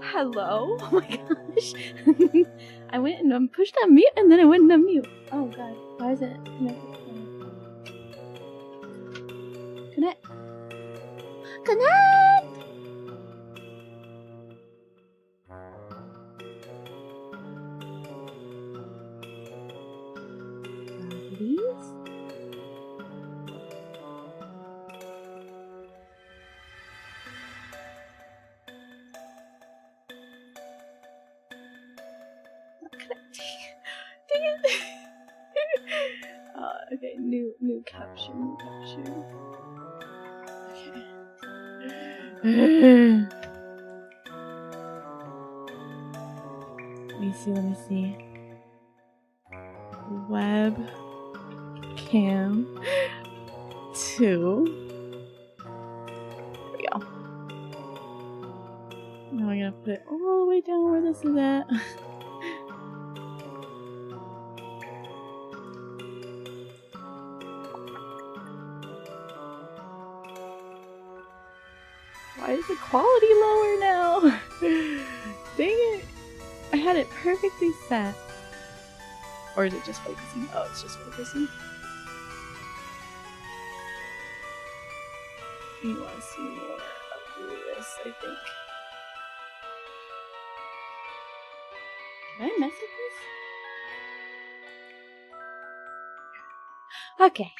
Hello? Oh my gosh. I went and pushed on mute and then I went on mute. Oh god, why is it connected? Connect. Connect! Properties. Dang it! Okay, new caption. Okay. Let me see. Webcam 2. There we go. Now I'm gonna put it all the way down where this is at. Why is the quality lower now? Dang it! I had it perfectly set. Or is it just focusing? Oh, it's just focusing. You want to see more of this, I think. Can I mess with this? Okay.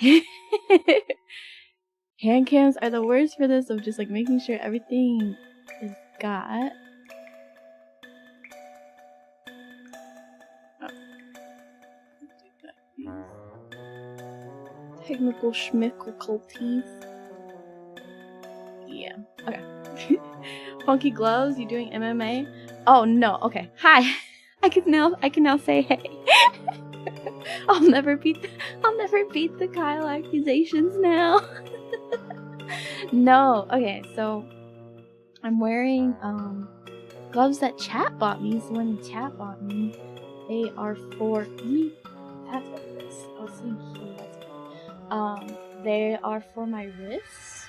Hand cams are the worst for this, of just like making sure everything is got. Technical schmickalties. Yeah. Okay. Funky gloves. You doing MMA? Oh no. Okay. Hi. I can now say hey. I'll never beat the Kyle accusations now. No. Okay. So I'm wearing gloves that Chat bought me. So when Chat bought me, they are for me. That's what it is. I'll see here. They are for my wrists.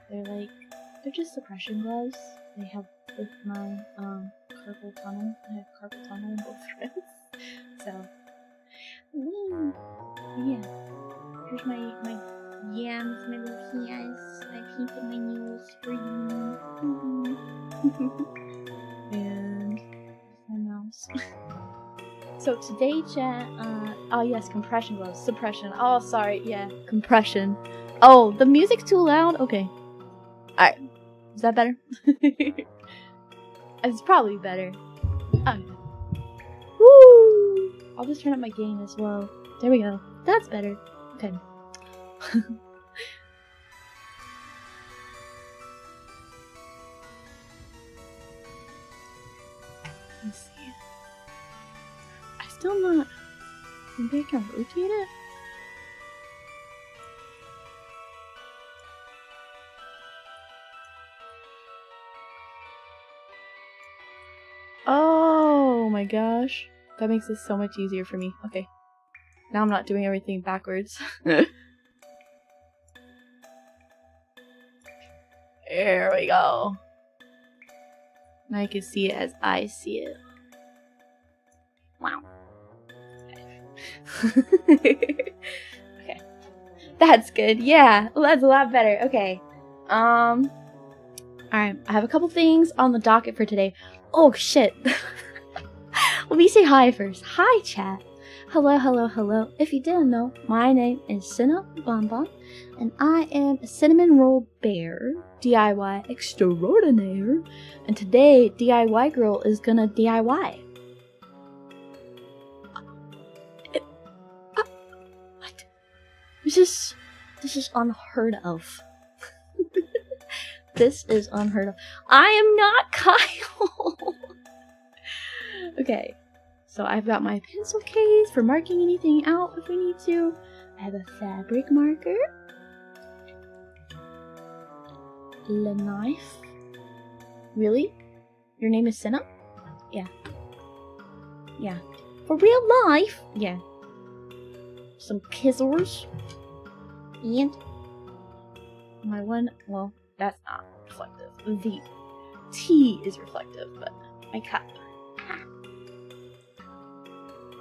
They're just suppression gloves. They help with my carpal tunnel. I have carpal tunnel in both wrists. So, yeah. Here's my yams, my little hands. I painted my nails for you. And my mouse. So today, chat, oh yes, compression gloves, suppression. Oh, sorry, yeah, compression. Oh, the music's too loud? Okay. Alright. Is that better? It's probably better. Okay. Woo! I'll just turn up my gain as well. There we go. That's better. Okay. Let's see. Still not. Maybe I can rotate it? Oh my gosh. That makes this so much easier for me. Okay. Now I'm not doing everything backwards. There we go. Now I can see it as I see it. Wow. Okay. That's good. Yeah. Well, that's a lot better. Okay. Alright. I have a couple things on the docket for today. Oh, shit. Let me say hi first. Hi, chat. Hello. If you didn't know, my name is Sena Bonbon, and I am a cinnamon roll bear, DIY extraordinaire, and today, DIY girl is gonna DIY. What? This is unheard of. This is unheard of. I am not Kyle! Okay. So I've got my pencil case for marking anything out if we need to. I have a fabric marker. The knife. Really? Your name is Sena? Yeah. Yeah. For real life? Yeah. Some kizzers. And my one, well, that's not reflective. tea is reflective, but my cup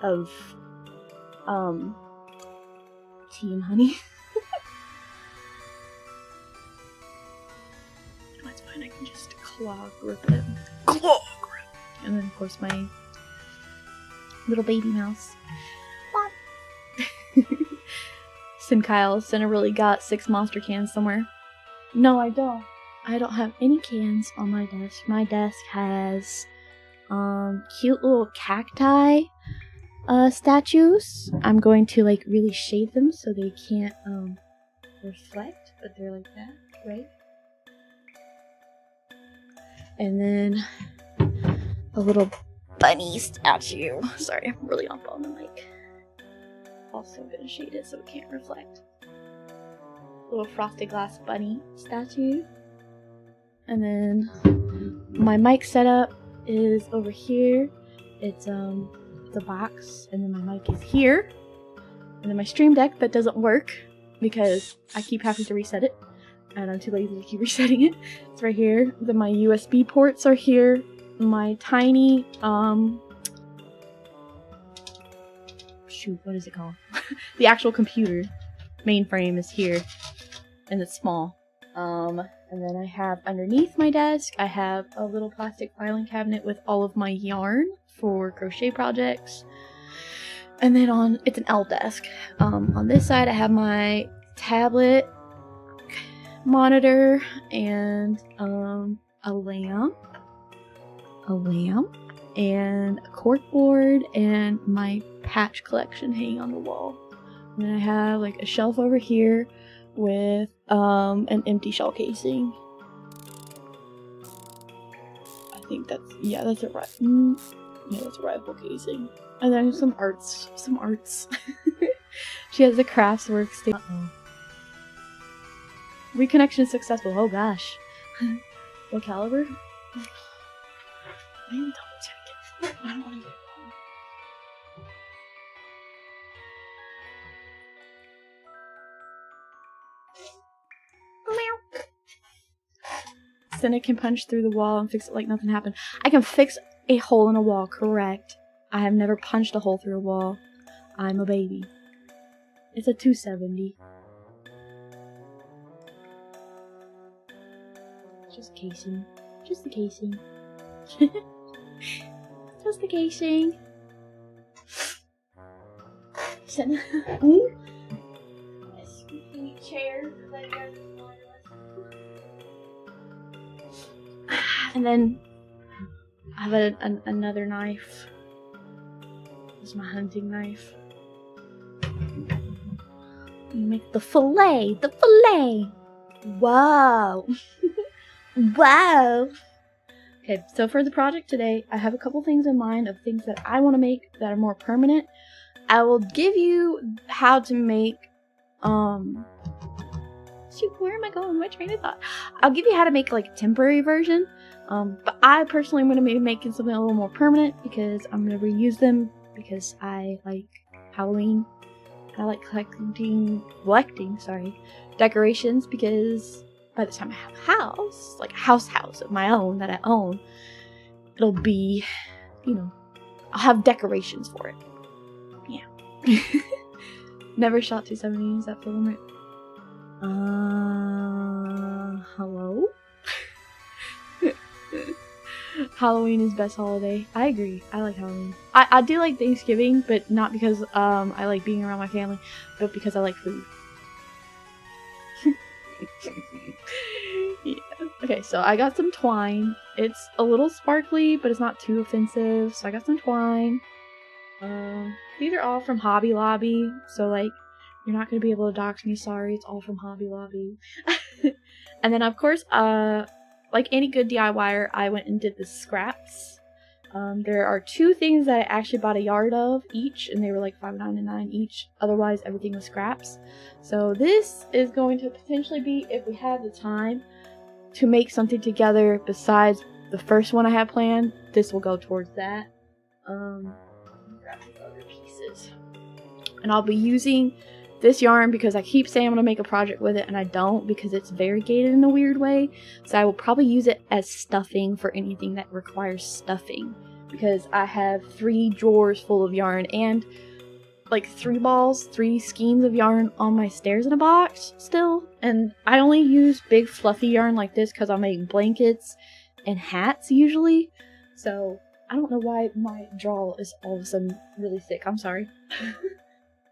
of tea and honey. That's fine, I can just claw grip it. Claw grip! And then of course my little baby mouse. Sena really got 6 monster cans somewhere. No, I don't. I don't have any cans on my desk. My desk has cute little cacti statues. I'm going to like really shade them so they can't reflect, but they're like that, right? And then a little bunny statue. Sorry, I'm really on the mic. Also gonna shade it so it can't reflect. Little frosted glass bunny statue. And then my mic setup is over here. It's the box, and then my mic is here. And then my stream deck that doesn't work because I keep having to reset it, and I'm too lazy to keep resetting it. It's right here. Then my USB ports are here. My tiny shoot, what is it called? The actual computer mainframe is here, and it's small. And then I have underneath my desk, I have a little plastic filing cabinet with all of my yarn for crochet projects. And then it's an L desk. On this side, I have my tablet, monitor, and a lamp, and a corkboard, and my patch collection hanging on the wall. And then I have like a shelf over here with an empty shell casing. I think that's that's a rifle casing. And then some arts. She has a craftswork station. Reconnection successful. Oh gosh. What caliber? I am double checking. I don't want to get it wrong. Sena can punch through the wall and fix it like nothing happened. I can fix a hole in a wall, correct. I have never punched a hole through a wall. I'm a baby. It's a 270. Just casing. Just the casing. Just the casing. Sena. Chair. And then I have another knife. This is my hunting knife. You make the fillet. The fillet. Wow. Wow. Okay, so for the project today, I have a couple things in mind of things that I want to make that are more permanent. I will give you how to make, shoot, where am I going? My train of thought. I'll give you how to make like a temporary version, but I personally am going to be making something a little more permanent because I'm going to reuse them because I like Halloween. I like collecting decorations because by the time I have a house, like a house of my own that I own, it'll be, I'll have decorations for it. Yeah. Never shot 270, is that full limit? Hello? Halloween is best holiday. I agree. I like Halloween. I do like Thanksgiving, but not because I like being around my family, but because I like food. Yeah. Okay, so I got some twine. It's a little sparkly, but it's not too offensive. So I got some twine. These are all from Hobby Lobby, so like you're not gonna be able to dox me. Sorry, it's all from Hobby Lobby. And then of course, like any good DIYer, I went and did the scraps. There are 2 things that I actually bought a yard of each, and they were like $5.99 each. Otherwise, everything was scraps. So this is going to potentially be, if we have the time to make something together besides the first one I had planned, this will go towards that. Grab these other pieces. And I'll be using this yarn because I keep saying I'm going to make a project with it and I don't because it's variegated in a weird way. So I will probably use it as stuffing for anything that requires stuffing, because I have 3 drawers full of yarn and like 3 skeins of yarn on my stairs in a box still. And I only use big fluffy yarn like this because I'll make blankets and hats usually. So I don't know why my drawer is all of a sudden really thick. I'm sorry.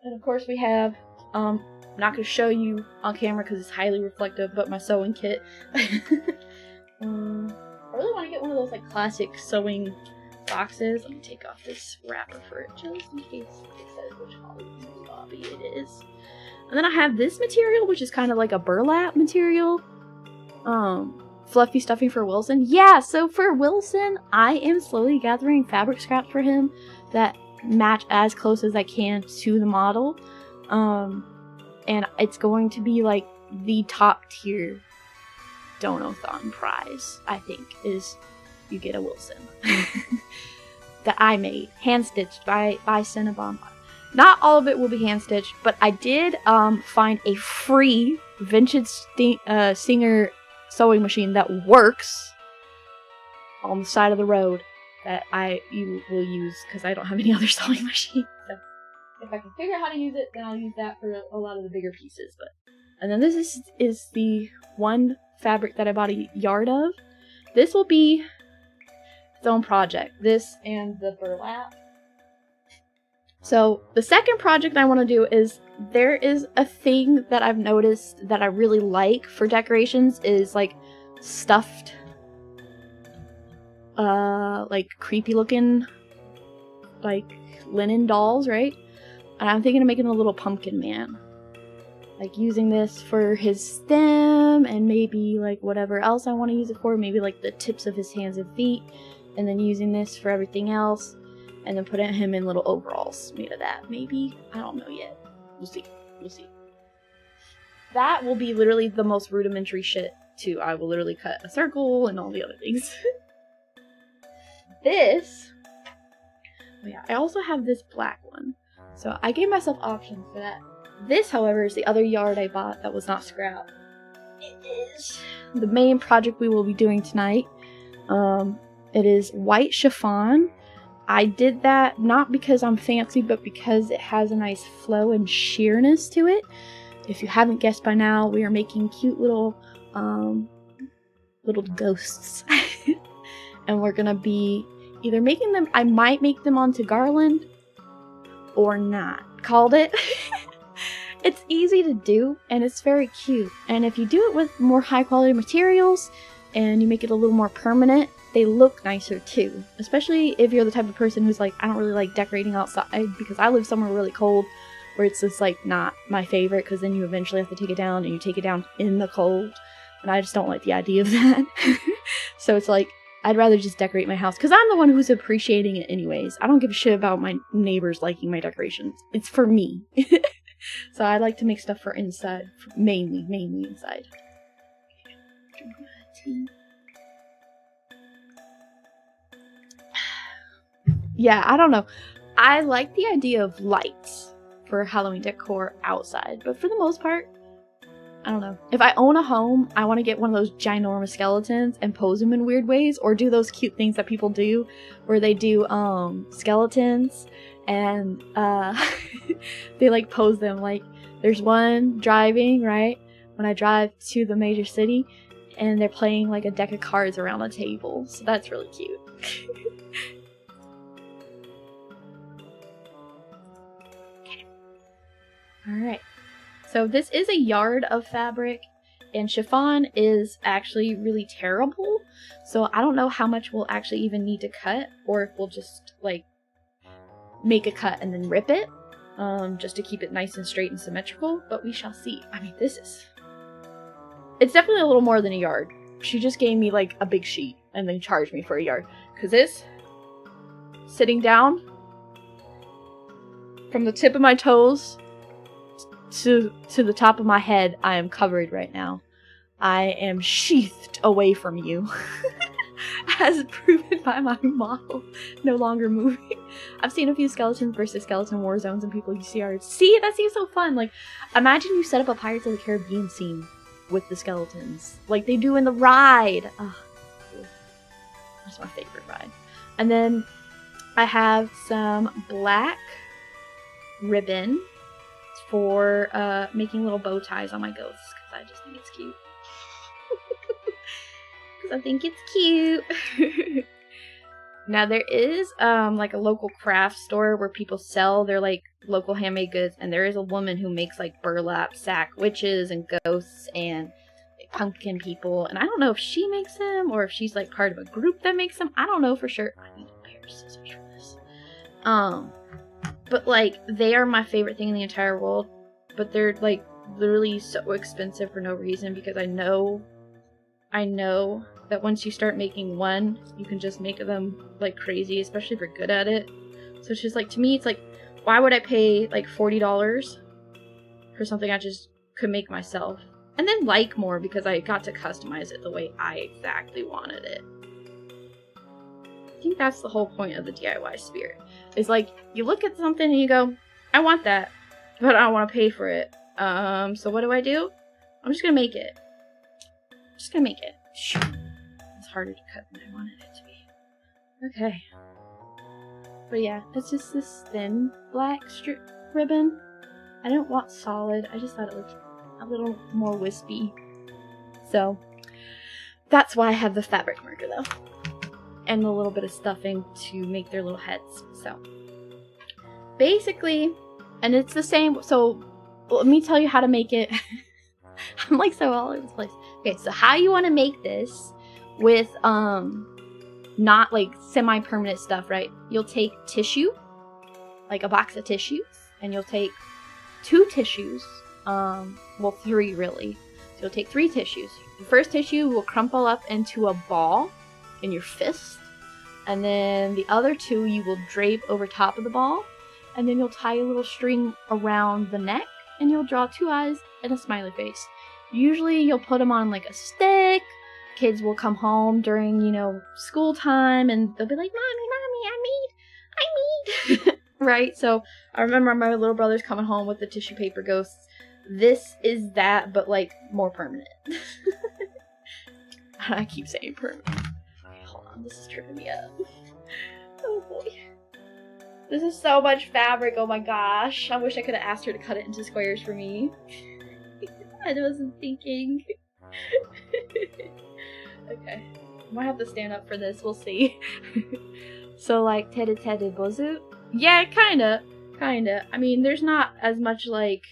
And of course we have, I'm not going to show you on camera because it's highly reflective, but my sewing kit. I really want to get one of those like classic sewing boxes. Let me take off this wrapper for it just in case it says which hobby it is. And then I have this material, which is kind of like a burlap material. Fluffy stuffing for Wilson. Yeah, so for Wilson, I am slowly gathering fabric scraps for him that match as close as I can to the model. And it's going to be like the top tier Donathon prize, I think, is you get a Wilson. That I made, hand stitched by Sena. Not all of it will be hand stitched, but I did find a free vintage Singer sewing machine that works on the side of the road that you will use because I don't have any other sewing machine. So if I can figure out how to use it, then I'll use that for a lot of the bigger pieces. And then this is the one fabric that I bought a yard of. This will be its own project. This and the burlap. So the second project I want to do is, there is a thing that I've noticed that I really like for decorations is like stuffed, like creepy looking, like linen dolls, right? And I'm thinking of making a little pumpkin man. Like using this for his stem and maybe like whatever else I want to use it for. Maybe like the tips of his hands and feet. And then using this for everything else. And then putting him in little overalls made of that. Maybe. I don't know yet. We'll see. We'll see. That will be literally the most rudimentary shit too. I will literally cut a circle and all the other things. This. Oh yeah, I also have this black one. So I gave myself options for that. This, however, is the other yard I bought that was not scrap. It is the main project we will be doing tonight. It is white chiffon. I did that not because I'm fancy, but because it has a nice flow and sheerness to it. If you haven't guessed by now, we are making cute little ghosts. And we're gonna be either making them, I might make them onto garland or not. Called it. It's easy to do and it's very cute. And if you do it with more high quality materials and you make it a little more permanent, they look nicer too. Especially if you're the type of person who's like, I don't really like decorating outside because I live somewhere really cold where it's just like not my favorite, because then you eventually have to take it down and you take it down in the cold. And I just don't like the idea of that. So it's like, I'd rather just decorate my house because I'm the one who's appreciating it anyways. I don't give a shit about my neighbors liking my decorations. It's for me. So I like to make stuff for inside, mainly inside. Yeah, I don't know. I like the idea of lights for Halloween decor outside, but for the most part, I don't know. If I own a home, I want to get one of those ginormous skeletons and pose them in weird ways, or do those cute things that people do where they do skeletons and they like pose them. Like there's one driving, right, when I drive to the major city, and they're playing like a deck of cards around a table, so that's really cute. Alright, so this is a yard of fabric, and chiffon is actually really terrible, so I don't know how much we'll actually even need to cut, or if we'll just like make a cut and then rip it, just to keep it nice and straight and symmetrical, but we shall see. I mean, it's definitely a little more than a yard. She just gave me like a big sheet and then charged me for a yard, because this, sitting down, from the tip of my toes to the top of my head, I am covered right now. I am sheathed away from you. as proven by my model no longer moving. I've seen a few skeleton versus skeleton war zones and people you see are, see, that seems so fun. Like, imagine you set up a Pirates of the Caribbean scene with the skeletons, like they do in the ride. Ugh. That's my favorite ride. And then I have some black ribbon for making little bow ties on my ghosts, because I just think it's cute. Because I think it's cute. Now there is like a local craft store where people sell their like local handmade goods, and there is a woman who makes like burlap sack witches and ghosts and like, pumpkin people, and I don't know if she makes them or if she's like part of a group that makes them. I don't know for sure. I need a pair of scissors for this. But like they are my favorite thing in the entire world, but they're like literally so expensive for no reason, because I know that once you start making one, you can just make them like crazy, especially if you're good at it. So it's just like, to me, it's like, why would I pay like $40 for something I just could make myself? And then like more, because I got to customize it the way I exactly wanted it. I think that's the whole point of the DIY spirit. Is like, you look at something and you go, I want that, but I don't want to pay for it. So what do? I'm just gonna make it. It's harder to cut than I wanted it to be. Okay. But yeah, it's just this thin black strip ribbon. I didn't want solid. I just thought it looked a little more wispy. So that's why I have the fabric marker though. And a little bit of stuffing to make their little heads. So basically, and it's the same. So let me tell you how to make it. I'm like so all over the place. Okay, so how you want to make this with not like semi-permanent stuff, right? You'll take tissue, like a box of tissues, and you'll take 2 tissues, well 3 really. So you'll take 3 tissues. The first tissue will crumple up into a ball in your fist, and then the other 2 you will drape over top of the ball, and then you'll tie a little string around the neck, and you'll draw 2 eyes and a smiley face. Usually you'll put them on like a stick. Kids will come home during, you know, school time, and they'll be like, Mommy, I made. Right? So I remember my little brother's coming home with the tissue paper ghosts. This is that, but like more permanent. I keep saying permanent. Okay, hold on, this is tripping me up. Oh boy. This is so much fabric, oh my gosh. I wish I could have asked her to cut it into squares for me. I wasn't thinking. Okay. I might have to stand up for this, we'll see. So like tere tere bozu? Yeah, kinda. I mean, there's not as much like,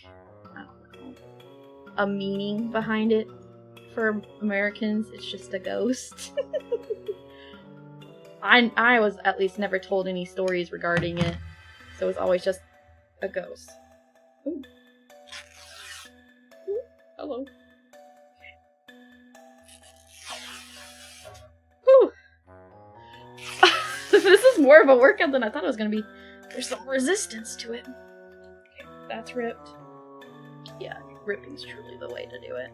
I don't know, a meaning behind it for Americans. It's just a ghost. I was at least never told any stories regarding it. So it's always just a ghost. Ooh. Hello. Whew. This is more of a workout than I thought it was gonna be. There's some resistance to it. Okay, that's ripped. Yeah, ripping's truly the way to do it.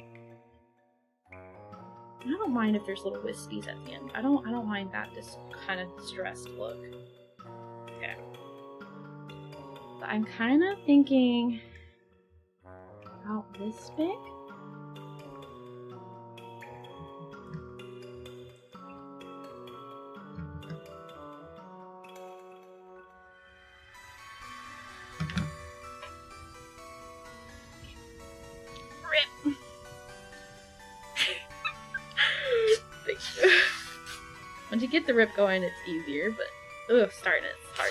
I don't mind if there's little wispies at the end. I don't mind that this kind of distressed look. Okay. But I'm kind of thinking about this big. Once you get the rip going, it's easier, but ugh, starting it's hard.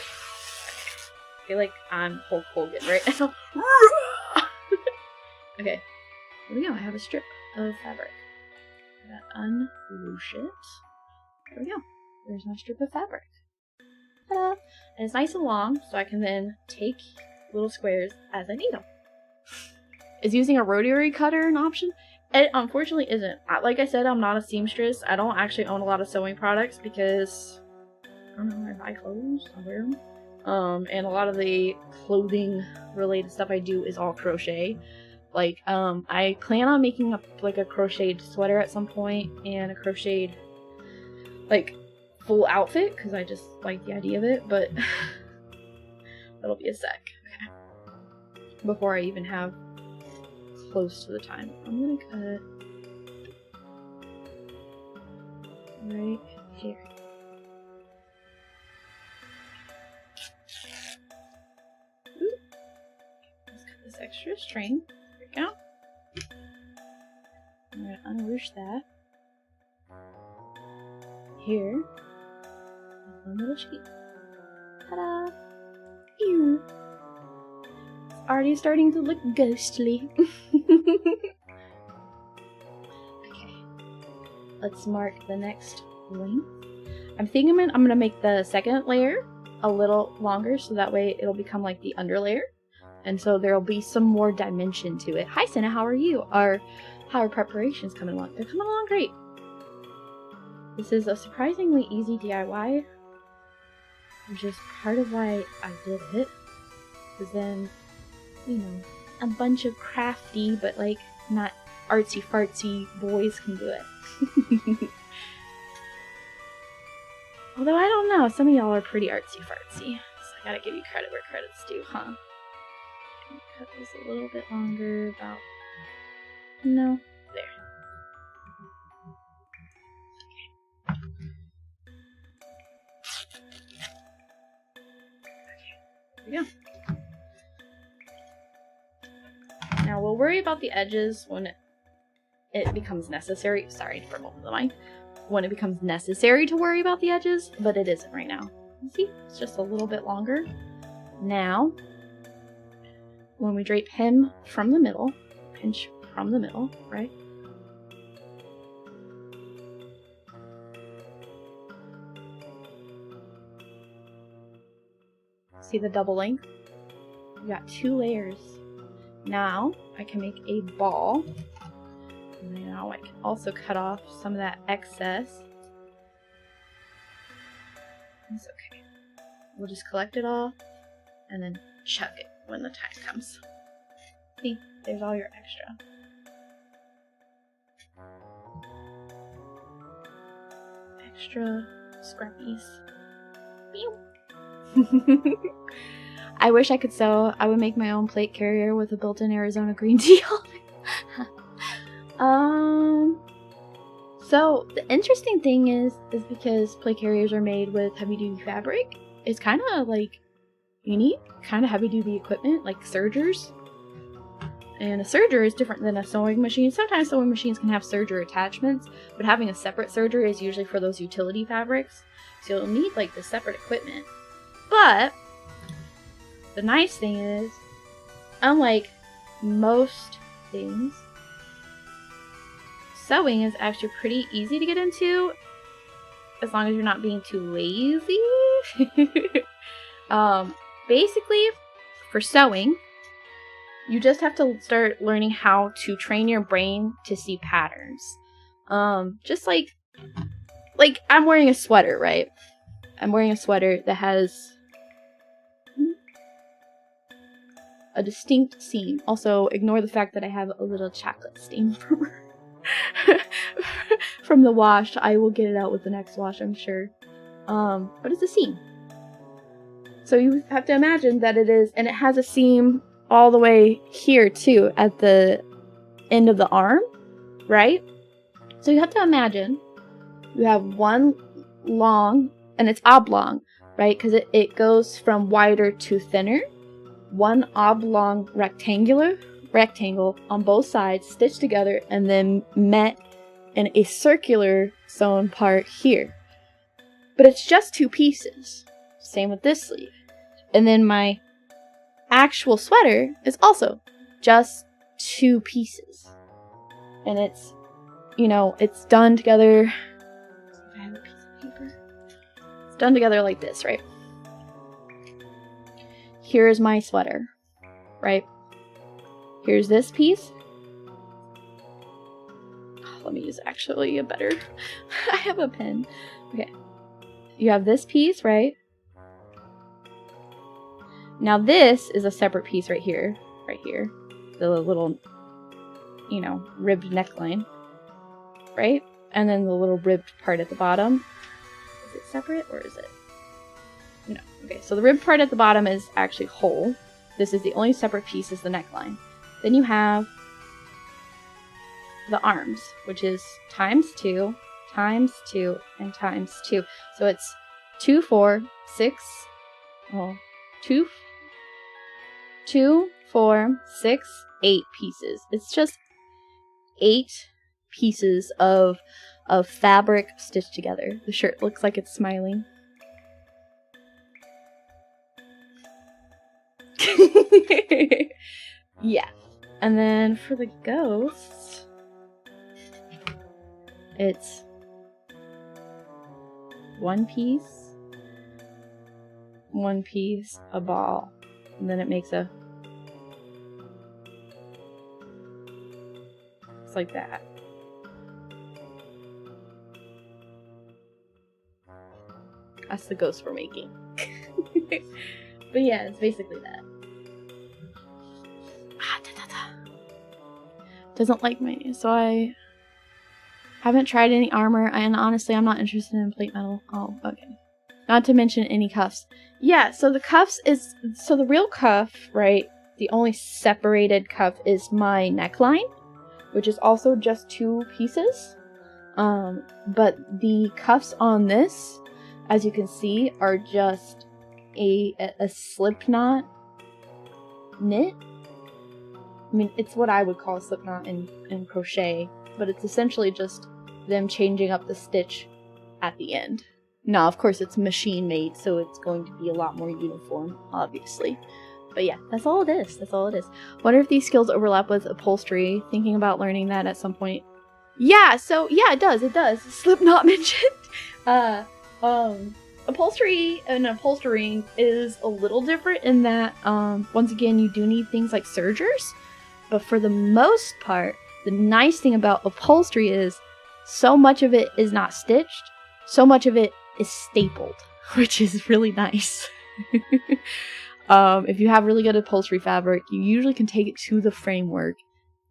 I feel like I'm Hulk Hogan right now. Okay, here we go. I have a strip of fabric. I gotta unruche it. There we go. There's my strip of fabric. Ta-da! And it's nice and long, so I can then take little squares as I need them. Is using a rotary cutter an option? It unfortunately isn't. Like I said, I'm not a seamstress. I don't actually own a lot of sewing products because, I don't know, I buy clothes, I wear them. And a lot of the clothing related stuff I do is all crochet. Like, I plan on making a crocheted sweater at some point, and a crocheted like, full outfit, because I just like the idea of it, but that'll be a sec. Okay. Before I even have close to the time. I'm gonna cut right here. Ooh. Let's cut this extra string. There we go. I'm gonna unruche that. Here. One little sheet. Ta-da! Ew. It's already starting to look ghostly. Okay. Let's mark the next length. I'm thinking I'm gonna make the second layer a little longer so that way it'll become like the underlayer. And so there'll be some more dimension to it. Hi Sena, how are you? How are preparations coming along? They're coming along great. This is a surprisingly easy DIY, which is part of why I did it. Because then, you know, a bunch of crafty but like not artsy fartsy boys can do it. Although I don't know, some of y'all are pretty artsy fartsy, so I gotta give you credit where credit's due, huh? Cut this a little bit longer, about, no, there. There we go. Now we'll worry about the edges when it becomes necessary. Sorry for both of the mic. When it becomes necessary to worry about the edges, but it isn't right now. See, it's just a little bit longer. Now, when we drape him from the middle, pinch from the middle, right? See the double length? We got 2 layers. Now I can make a ball. And now I can also cut off some of that excess. It's okay. We'll just collect it all and then chuck it when the time comes. See, there's all your extra. Extra scrappies. I wish I could sew. I would make my own plate carrier with a built-in Arizona green tea. So the interesting thing is because plate carriers are made with heavy-duty fabric, it's kind of like you need kind of heavy-duty equipment like sergers. And a serger is different than a sewing machine. Sometimes sewing machines can have serger attachments, but having a separate serger is usually for those utility fabrics. So you'll need like the separate equipment. But the nice thing is, unlike most things, sewing is actually pretty easy to get into as long as you're not being too lazy. Basically, for sewing, you just have to start learning how to train your brain to see patterns. Just like I'm wearing a sweater, right? I'm wearing a sweater that has a distinct seam. Also, ignore the fact that I have a little chocolate stain from the wash. I will get it out with the next wash, I'm sure. But it's a seam. So you have to imagine that it is, and it has a seam all the way here too, at the end of the arm, right? So you have to imagine you have one long, and it's oblong, right? Because it goes from wider to thinner. One oblong rectangle on both sides, stitched together, and then met in a circular sewn part here. But it's just 2 pieces. Same with this sleeve. And then my actual sweater is also just 2 pieces. And it's, you know, it's done together. If I have a piece of paper. It's done together like this, right? Here's my sweater, right? Here's this piece. Oh, let me use actually a better. I have a pen. Okay. You have this piece, right? Now this is a separate piece right here. The little, you know, ribbed neckline, right? And then the little ribbed part at the bottom. Is it separate or is it? No. Okay, so the rib part at the bottom is actually whole. This is the only separate piece is the neckline. Then you have the arms, which is times 2, times 2, and times 2. So it's 2, 4, 6, well, 2, 4, 6, 8 pieces. It's just 8 pieces of fabric stitched together. The shirt looks like it's smiling. Yeah. And then for the ghost, it's 1 piece, 1 piece, a ball, and then it makes a, it's like that. That's the ghost we're making. But yeah, it's basically that. Doesn't like me, so I haven't tried any armor, and honestly, I'm not interested in plate metal. Oh, okay. Not to mention any cuffs. Yeah, so the cuffs is, so the real cuff, right, the only separated cuff is my neckline, which is also just 2 pieces. But the cuffs on this, as you can see, are just a slip knot knit. I mean, it's what I would call a slip knot in crochet, but it's essentially just them changing up the stitch at the end. Now, of course, it's machine made, so it's going to be a lot more uniform, obviously. But yeah, that's all it is. That's all it is. Wonder if these skills overlap with upholstery. Thinking about learning that at some point. Yeah, so yeah, it does. It does. Slip knot mentioned. Upholstery and upholstering is a little different in that, once again, you do need things like sergers. But for the most part, the nice thing about upholstery is so much of it is not stitched, so much of it is stapled, which is really nice. If you have really good upholstery fabric, you usually can take it to the framework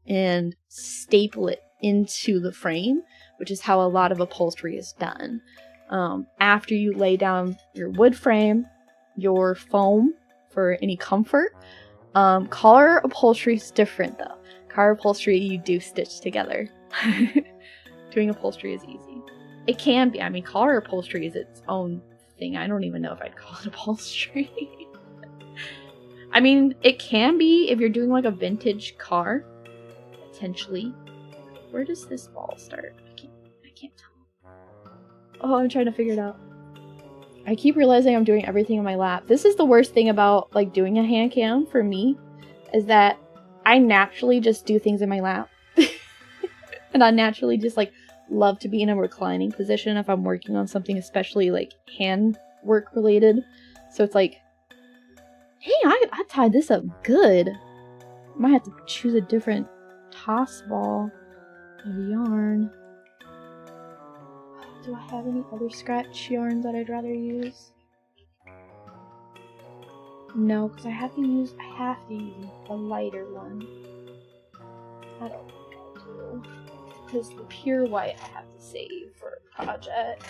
and staple it into the frame, which is how a lot of upholstery is done. After you lay down your wood frame, your foam for any comfort. Collar upholstery is different though. Collar upholstery you do stitch together. Doing upholstery is easy. It can be. I mean, collar upholstery is its own thing. I don't even know if I'd call it upholstery. I mean, it can be if you're doing like a vintage car, potentially. Where does this ball start? I can't tell. Oh, I'm trying to figure it out. I keep realizing I'm doing everything in my lap. This is the worst thing about like doing a hand cam for me, is that I naturally just do things in my lap. And I naturally just like love to be in a reclining position if I'm working on something, especially like hand work related. So it's like, hey, I tied this up good. I might have to choose a different toss ball of yarn. Do I have any other scratch yarns that I'd rather use? No, because I have to use a lighter one. I don't think I do. Because the pure white I have to save for a project.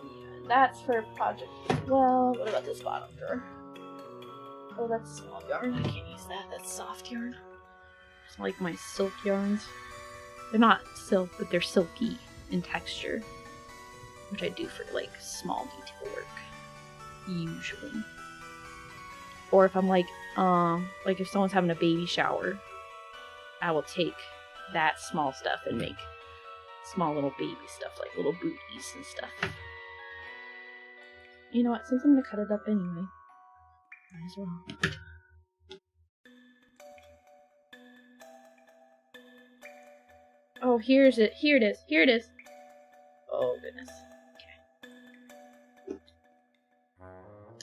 Yeah, that's for a project as well. What about this bottom drawer? Oh, that's small yarn. I can't use that. That's soft yarn. It's like my silk yarns. They're not silk, but they're silky in texture, which I do for like small detail work, usually. Or if I'm like if someone's having a baby shower, I will take that small stuff and make small little baby stuff, like little booties and stuff. You know what? Since I'm gonna cut it up anyway, might as well. Oh, here it is. Here it is. Oh, goodness. Okay.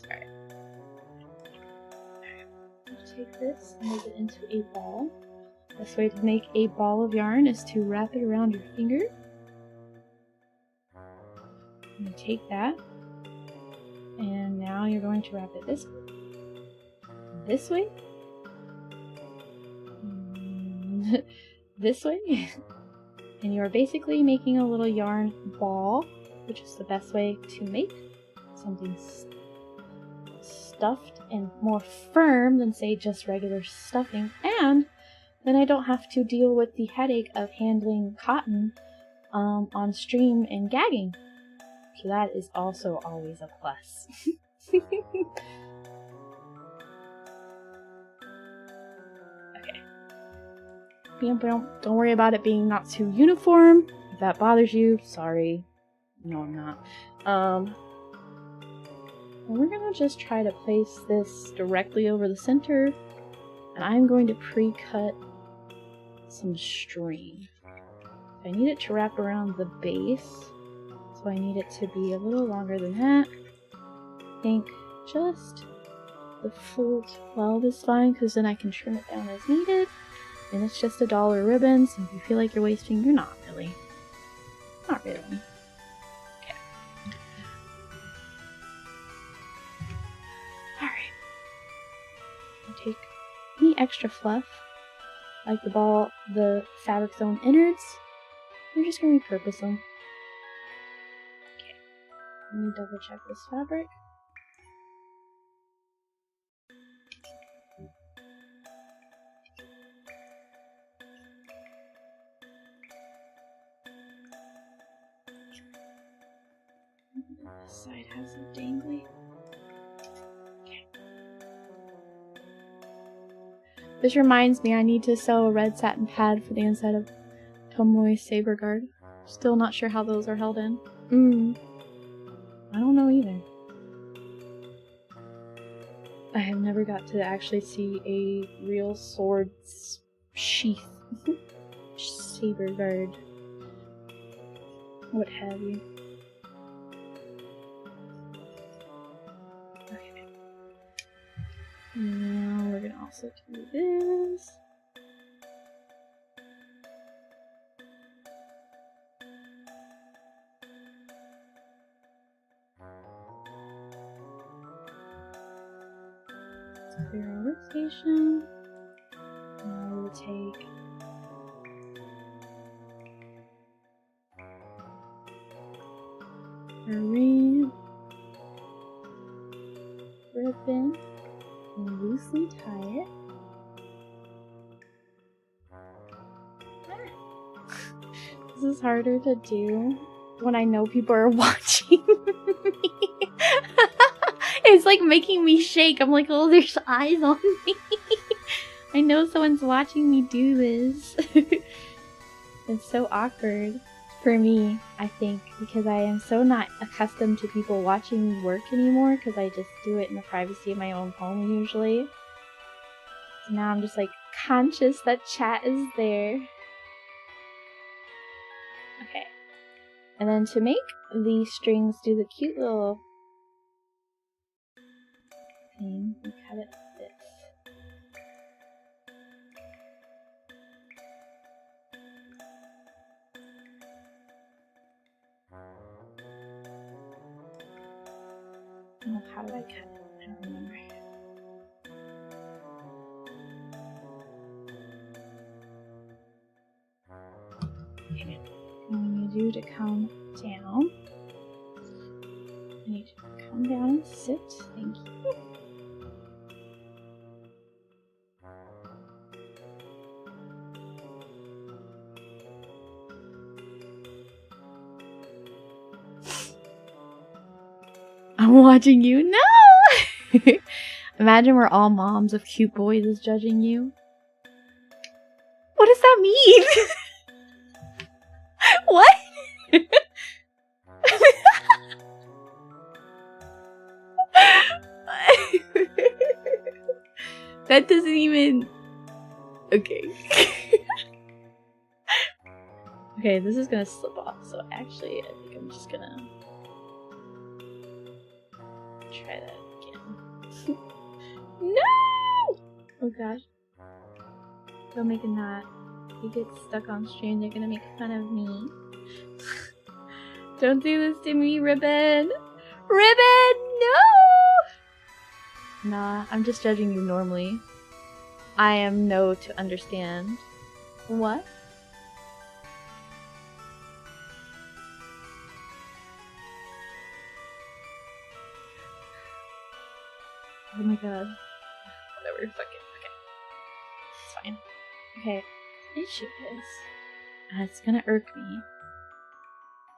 Alright. I'll take this and make it into a ball. Best way to make a ball of yarn is to wrap it around your finger. And take that. And now you're going to wrap it this way. This way. This way. And you are basically making a little yarn ball which is the best way to make something stuffed and more firm than, say, just regular stuffing. And then I don't have to deal with the headache of handling cotton on stream and gagging. So that is also always a plus. Don't worry about it being not too uniform. If that bothers you, sorry. No, I'm not. We're gonna just try to place this directly over the center, and I'm going to pre-cut some string. I need it to wrap around the base, so I need it to be a little longer than that. I think just the full 12 is fine, because then I can trim it down as needed. And it's just $1 ribbon, so if you feel like you're wasting, you're not really. Not really. Okay. Alright. Take any extra fluff, like the fabric zone innards. We're just going to repurpose them. Okay. Let me double check this fabric. This side has a dangly. Okay. This reminds me I need to sew a red satin pad for the inside of Tomoe's Saber Guard. Still not sure how those are held in. I don't know either. I have never got to actually see a real sword sheath. Saber Guard. What have you. Okay. Now we're gonna also do this. Clear our workstation. Now we'll take our ribbon and loosely tie it. This is harder to do when I know people are watching me. It's like making me shake. I'm like, oh, there's eyes on me. I know someone's watching me do this. It's so awkward for me, I think, because I am so not accustomed to people watching me work anymore, because I just do it in the privacy of my own home usually. So now I'm just like conscious that chat is there. Okay. And then to make the strings do the cute little thing, we cut it like this. Oh, how do I cut it? I don't remember. Okay. And we need you to come down. I need you to come down and sit. Thank you. I'm watching you. No! Imagine we're all moms of cute boys is judging you. What does that mean? What? That doesn't even... Okay. Okay, this is gonna slip off, so actually I think I'm just gonna try that again. No! Oh gosh. Don't make a knot. If you get stuck on stream, they're gonna make fun of me. Don't do this to me, Ribbon! Ribbon! No! Nah, I'm just judging you normally. I am no to understand. What? Oh my god. Whatever, fuck it. Okay. It's fine. Okay. The issue is, and it's gonna irk me,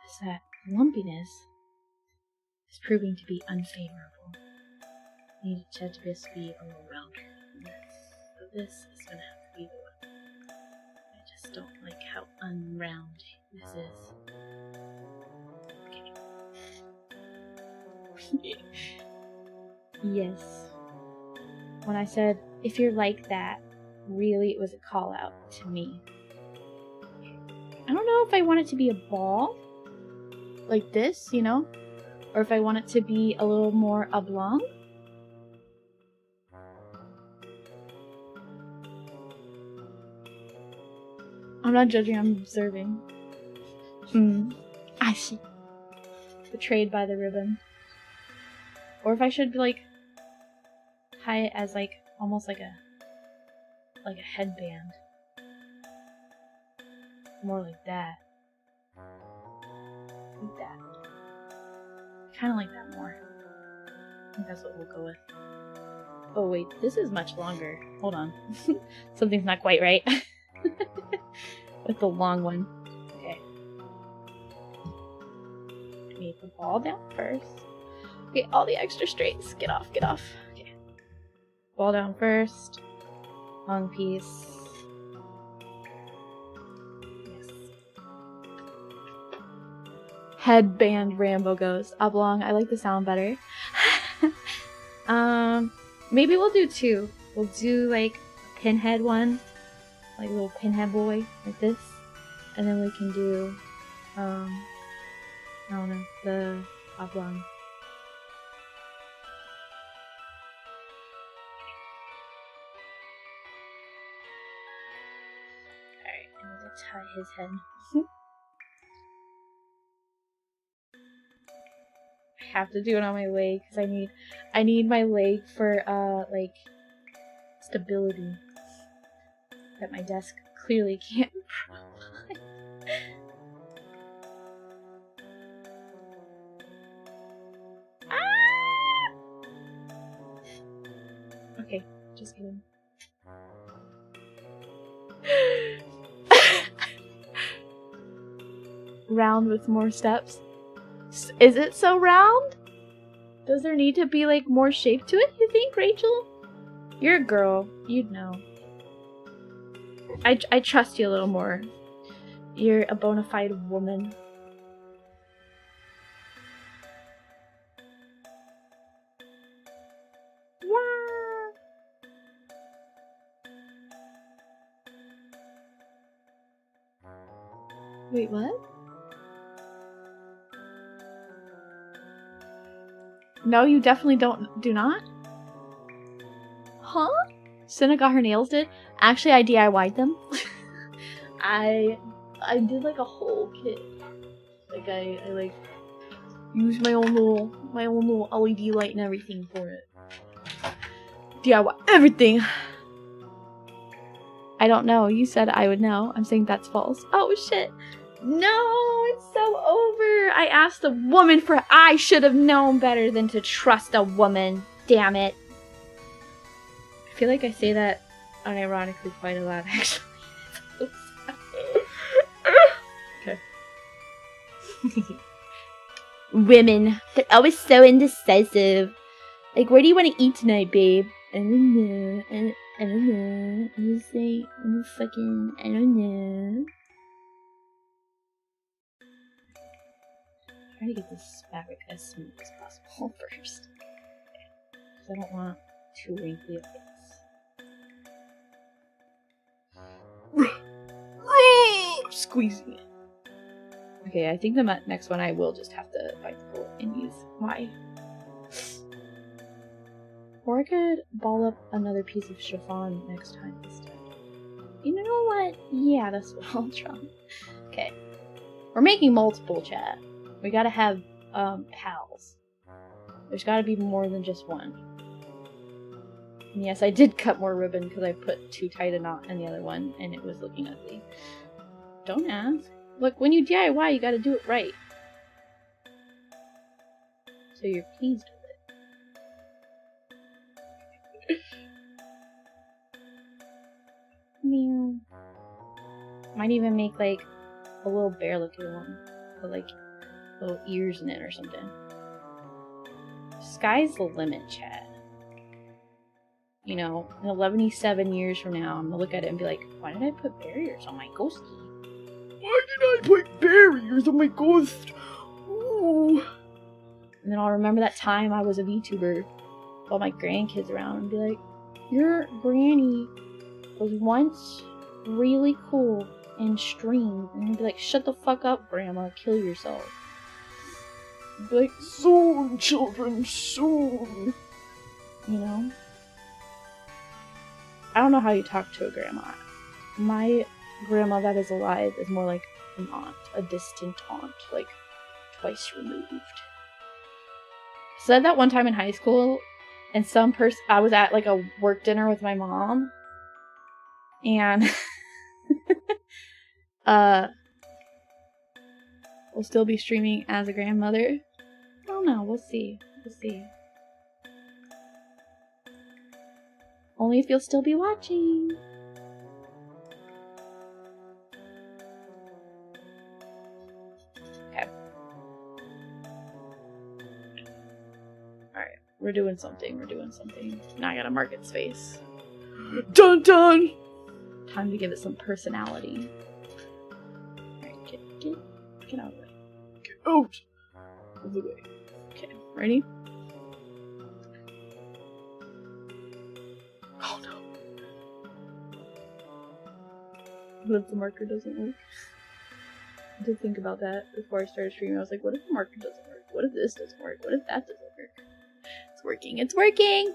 is that lumpiness is proving to be unfavorable. I need Chad to be a little rounder than this. So this is gonna have to be the one. I just don't like how unround this is. Okay. Yes. When I said, if you're like that, really it was a call out to me. I don't know if I want it to be a ball, like this, you know? Or if I want it to be a little more oblong. I'm not judging, I'm observing. I see. Betrayed by the ribbon. Or if I should, like, tie it as, like, almost like a headband. More like that. Like that. Kind of like that more. I think that's what we'll go with. Oh wait, this is much longer. Hold on. Something's not quite right. With the long one. Okay. Make the ball down first. Okay, all the extra straights. Get off, get off. Okay. Ball down first. Long piece. Yes. Headband Rambo goes. Oblong. I like the sound better. Maybe we'll do two. We'll do like a pinhead one. Like a little pinhead boy. Like this. And then we can do, I don't know, the oblong. Alright, I need to tie his head. I have to do it on my leg because I need my leg for like stability that my desk clearly can't provide. Ah! Okay, just kidding. Round with more steps. Is it so round? Does there need to be like more shape to it, you think, Rachel? You're a girl. You'd know. I trust you a little more. You're a bona fide woman. Wow. Wait, what? No, you definitely do not? Huh? Sena got her nails did? Actually, I DIY'd them. I did like a whole kit. Like I like used my own little LED light and everything for it. DIY everything. I don't know. You said I would know. I'm saying that's false. Oh shit. No, it's so over. I asked a woman for I should have known better than to trust a woman. Damn it. I feel like I say that unironically quite a lot, actually. Okay. Women. They're always so indecisive. Like, where do you want to eat tonight, babe? I don't know. I don't know. I'm just saying, I don't know. Try to get this fabric as smooth as possible first. Because I don't want too wrinkly of this. Squeezing it. Okay, I think the next one I will just have to bite the bullet and use my. Or I could ball up another piece of chiffon next time instead. You know what? Yeah, that's what I'll try. Okay. We're making multiple, chat. We gotta have, pals. There's gotta be more than just one. And yes, I did cut more ribbon because I put too tight a knot in the other one and it was looking ugly. Don't ask. Look, when you DIY, you gotta do it right. So you're pleased with it. Meow. Might even make like a little bear looking one. With like little ears in it or something. Sky's the limit, Chad. You know, in 11-7 years from now, I'm gonna look at it and be like, why did I put barriers on my ghostie? Why did I put barriers on my ghost? Ooh. And then I'll remember that time I was a VTuber with all my grandkids around and be like, your granny was once really cool and streamed. And I'd be like, shut the fuck up, grandma, kill yourself. I'd be like, soon, children, soon. You know? I don't know how you talk to a grandma. My grandma that is alive is more like an aunt, a distant aunt, like twice removed. Said that one time in high school, and I was at like a work dinner with my mom, and we'll still be streaming as a grandmother. I don't know. We'll see. We'll see. Only if you'll still be watching. Okay. Alright. We're doing something. We're doing something. Now I gotta mark its face. Dun dun! Time to give it some personality. Alright, get out of the way. Get out of the way. Okay, ready? Oh no. What if the marker doesn't work? I did think about that before I started streaming. I was like, what if the marker doesn't work? What if this doesn't work? What if that doesn't work? It's working. It's working!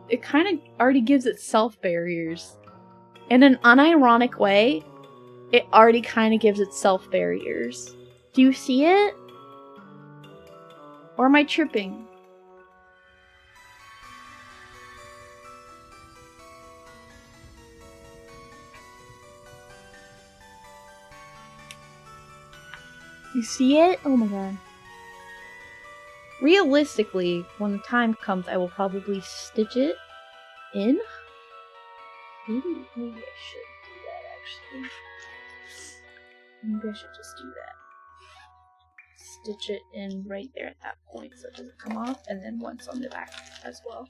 It kind of already gives itself barriers. In an unironic way, it already kind of gives itself barriers. Do you see it? Or am I tripping? You see it? Oh my god. Realistically, when the time comes, I will probably stitch it in. Maybe I should do that, actually. Maybe I should just do that. Stitch it in right there at that point so it doesn't come off, and then once on the back as well.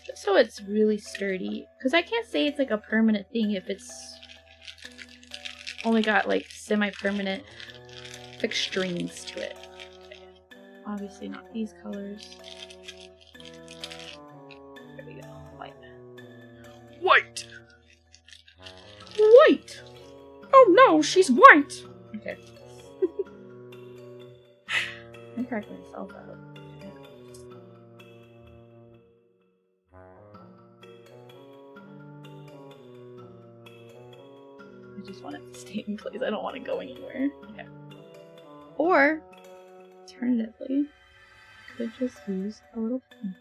Just so it's really sturdy. Because I can't say it's like a permanent thing if it's only got like semi-permanent fixed strings to it. Obviously not these colors. There we go. White. White! White! Oh no, she's white! Okay. I cracked myself out. I just want it to stay in place. I don't want to go anywhere. Okay. Or alternatively, I could just use a little pen.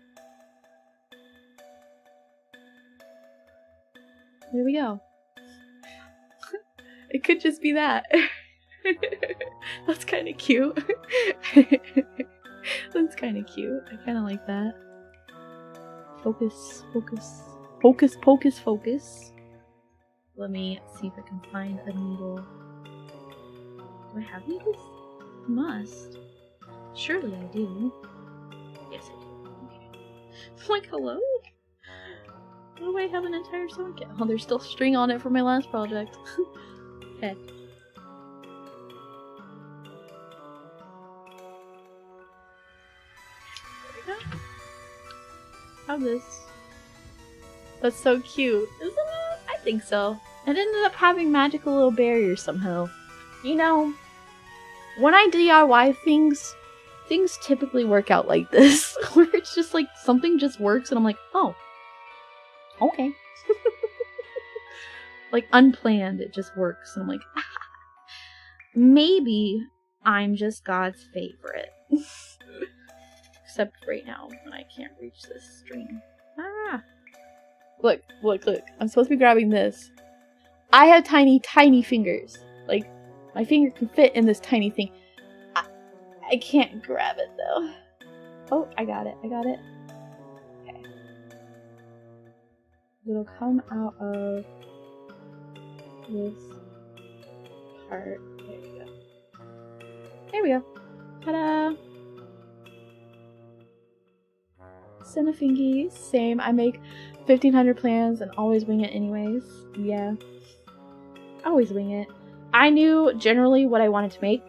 There we go. It could just be that. That's kind of cute. That's kind of cute. I kind of like that. Focus, focus. Focus, focus, focus. Let me see if I can find a needle. Do I have needles? I must. Surely I do. Yes, I do. Okay. I'm like, hello? Why do I have an entire song kit? Oh, there's still string on it from my last project. Okay. There we go. How's this? That's so cute, isn't it? I think so. It ended up having magical little barriers somehow. You know, when I DIY things, things typically work out like this. Where it's just like, something just works and I'm like, oh. Okay. Like unplanned, it just works. And I'm like, ah. maybe I'm just God's favorite. Except right now when I can't reach this string. Ah! Look, look, look. I'm supposed to be grabbing this. I have tiny, tiny fingers. Like, my finger can fit in this tiny thing. I can't grab it though. Oh, I got it. I got it. Okay. It'll come out of this part. There we go. There we go. Ta-da! Sena fingies. Same. I make 1,500 plans and always wing it anyways. Yeah. Always wing it. I knew generally what I wanted to make.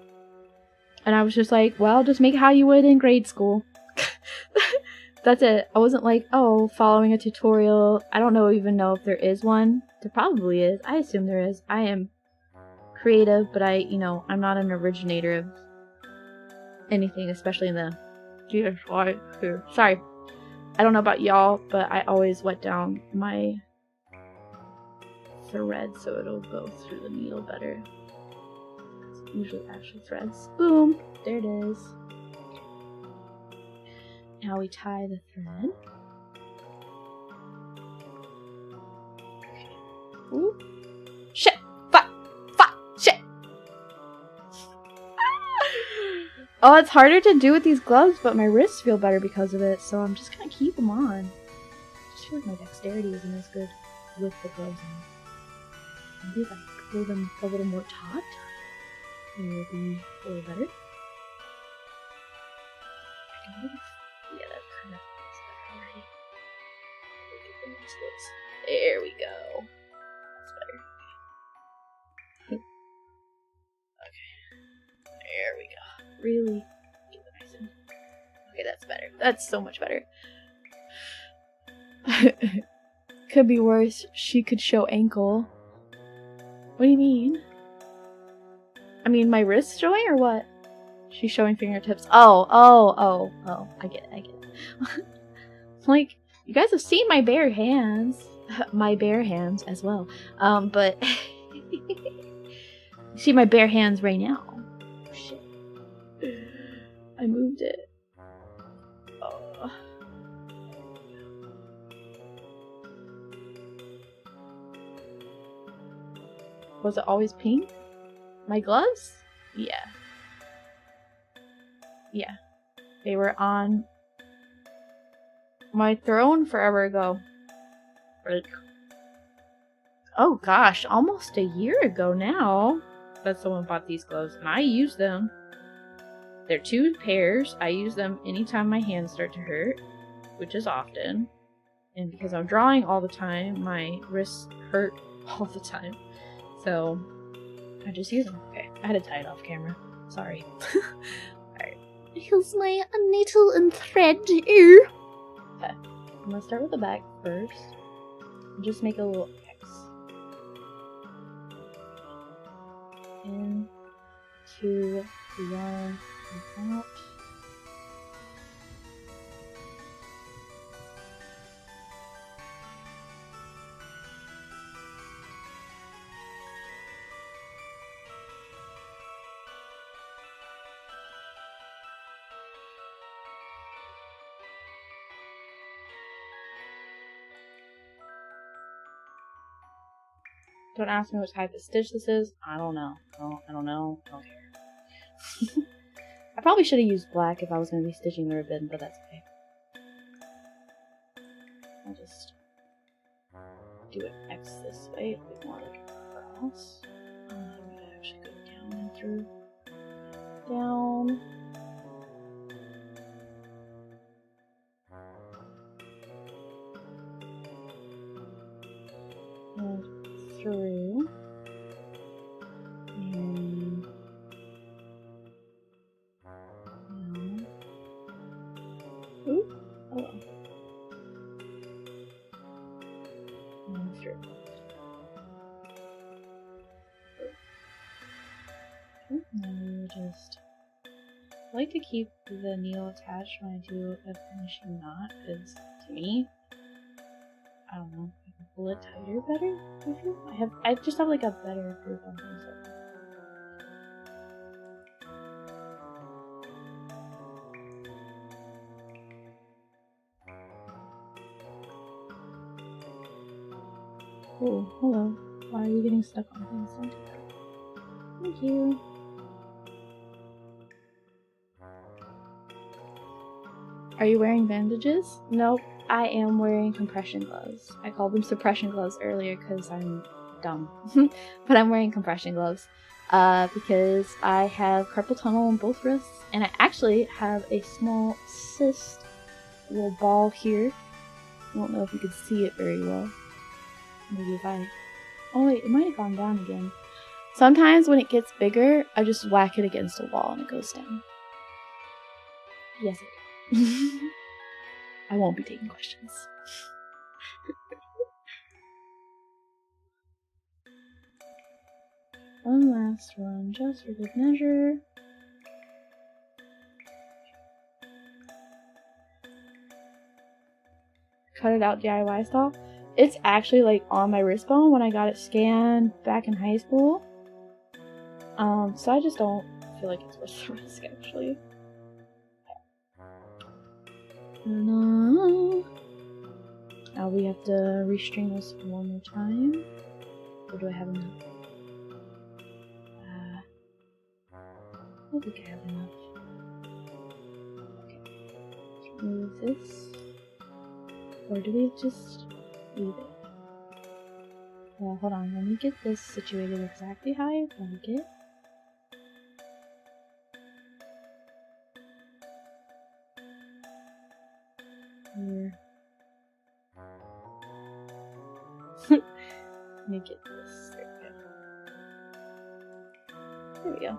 And I was just like, well, just make how you would in grade school. That's it. I wasn't like, oh, following a tutorial. I don't even know if there is one. There probably is. I assume there is. I am creative, but I'm not an originator of anything, especially in the DSY here. Sorry. I don't know about y'all, but I always wet down my thread so it'll go through the needle better. It's usually actual threads. Boom! There it is. Now we tie the thread. Okay. Ooh. Shit! Fuck! Fuck! Shit! Oh, it's harder to do with these gloves, but my wrists feel better because of it, so I'm just gonna keep them on. I just feel like my dexterity isn't as good with the gloves on. Maybe if I pull them a little more taut, it will be a little better. Yeah, that kind of feels better already. There we go. That's better. Okay. There we go. Really get the nice in. Okay, that's better. That's so much better. Could be worse. She could show ankle. What do you mean? I mean, my wrist showing or what? She's showing fingertips. Oh. I get it. Like, you guys have seen my bare hands. My bare hands as well. But you see my bare hands right now. Oh, shit. I moved it. Oh. Was it always pink? My gloves? Yeah. Yeah. They were on my throne forever ago. Like, oh gosh, almost a year ago now that someone bought these gloves, and I use them. They're 2 pairs. I use them anytime my hands start to hurt, which is often. And because I'm drawing all the time, my wrists hurt all the time. So I just use them. Okay, I had to tie it off camera. Sorry. Alright. Here's my needle and thread. Okay. I'm gonna start with the back first. And just make a little X. In, 2, 1, and out. Don't ask me what type of stitch this is. I don't know. I don't know. I don't care. I probably should have used black if I was going to be stitching the ribbon, but that's okay. I'll just do it X this way, a bit more like a cross. I'm going to actually go down and through. Down. And through. And down. Ooh. Oh. And through. Okay. And then we just I like to keep the needle attached when I do a finishing knot, because to me, I don't know, I can pull it tighter better. I just have like a better grip on things. Oh, hello. Why are you getting stuck on things? Don't do that. Thank you. Are you wearing bandages? Nope, I am wearing compression gloves. I called them suppression gloves earlier because I'm dumb. But I'm wearing compression gloves because I have carpal tunnel on both wrists, and I actually have a small cyst, a little ball here. I don't know if you can see it very well. Maybe if I... Oh wait, it might have gone down again. Sometimes when it gets bigger, I just whack it against a wall and it goes down. Yes, it does. I won't be taking questions. One last one, just for good measure. Cut it out DIY style. It's actually like on my wrist bone when I got it scanned back in high school. So I just don't feel like it's worth the risk actually. No. Now we have to restring this one more time. Or do I have enough? I think I have enough. Okay. Let's remove this. Or do we just leave it? Well, hold on. Let me get this situated exactly how I like it. Here. Let me get this. There we go. There we go.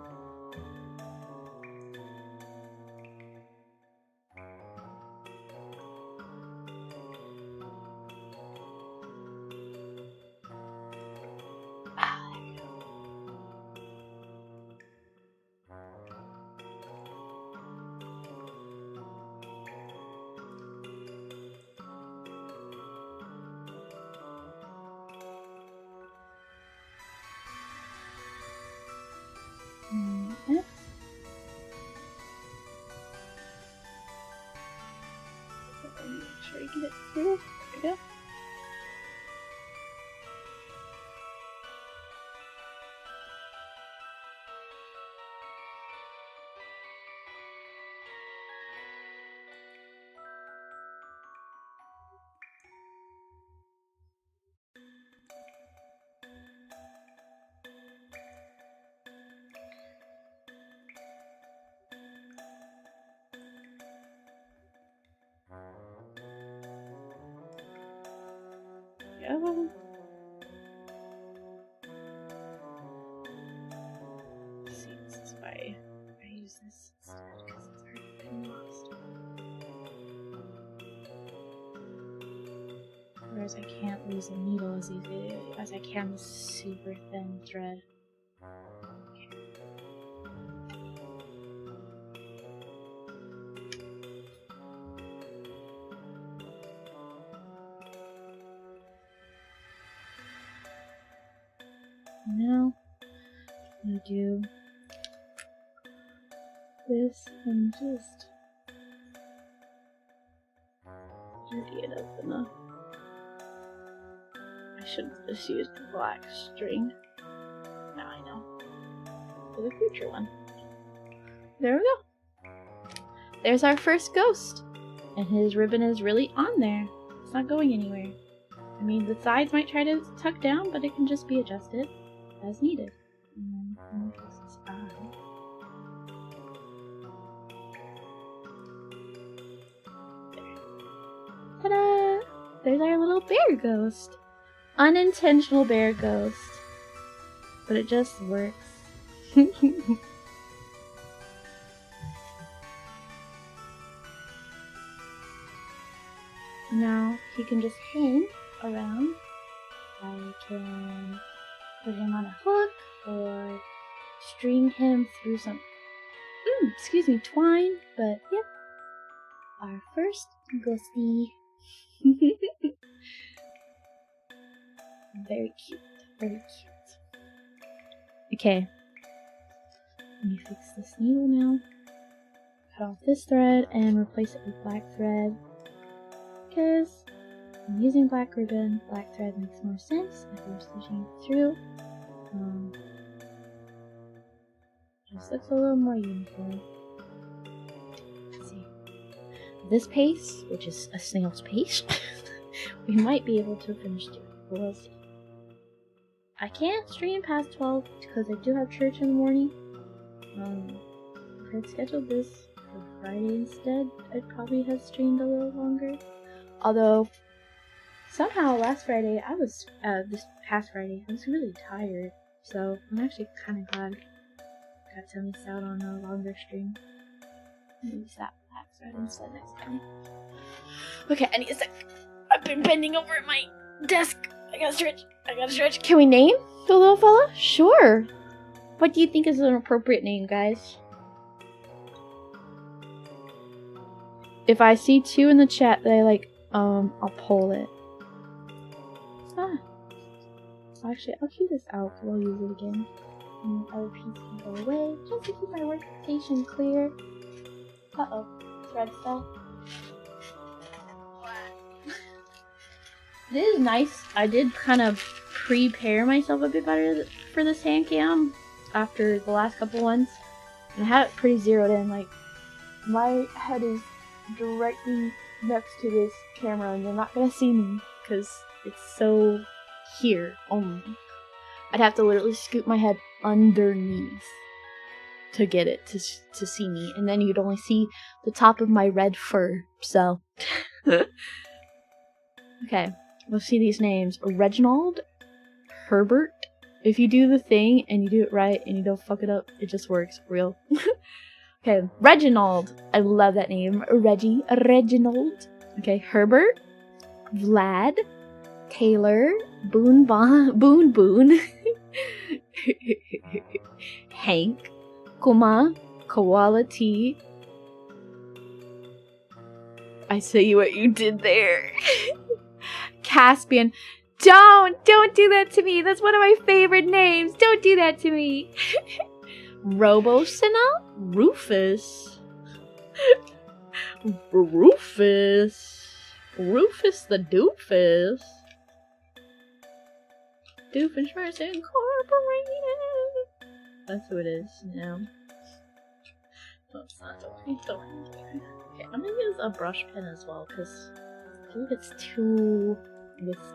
Next. Make sure I get it through. There we go. Go. Let's see, this is why I use this instead because it's already been lost. Whereas I can't lose a needle as easily as I can this super thin thread. Now I'm gonna do this and just empty it up enough. I should have just used the black string. Now I know. For the future one. There we go. There's our first ghost. And his ribbon is really on there. It's not going anywhere. I mean, the sides might try to tuck down, but it can just be adjusted as needed. And then let me fix this eye. There. Ta-da! There's our little bear ghost. Unintentional bear ghost. But it just works. Now he can just hang around. I can put him on a hook or string him through some, twine. But yep, our first ghosty. Very cute, very cute. Okay, let me fix this needle now. Cut off this thread and replace it with black thread. Because I'm using black ribbon. Black thread makes more sense if we're stitching it through. Just looks a little more uniform. Let's see. This pace, which is a snail's pace, we might be able to finish doing, but we'll see. I can't stream past 12 because I do have church in the morning. If I'd scheduled this for Friday instead, I'd probably have streamed a little longer. Although, somehow last Friday, this past Friday, I was really tired. So, I'm actually kind of glad I got to miss out on a longer stream. Use that black thread instead next time. Okay, I need a sec. I've been bending over at my desk. I gotta stretch. Can we name the little fella? Sure. What do you think is an appropriate name, guys? If I see 2 in the chat that I like, I'll poll it. Actually, I'll keep this out because I'll use it again. And the other piece can go away, just to keep my workstation clear. Uh-oh. Thread stuff. This is nice. I did kind of prepare myself a bit better for this hand cam after the last couple ones. And I had it pretty zeroed in. Like, my head is directly next to this camera and you're not gonna see me because it's so here only. I'd have to literally scoop my head underneath to get it to see me, and then you'd only see the top of my red fur. So okay, we'll see these names. Reginald, Herbert. If you do the thing and you do it right and you don't fuck it up, it just works real. Okay, Reginald. I love that name. Reginald. Okay, Herbert, Vlad, Taylor, Boone, Hank, Kuma, Quality. I see what you did there. Caspian. Don't do that to me. That's one of my favorite names. Don't do that to me. Sena, Rufus. Rufus the Doofus. Doofenshmirtz Incorporated. That's who it is now. No, it's not. Don't worry. Okay, I'm gonna use a brush pen as well because I think it's too wispy.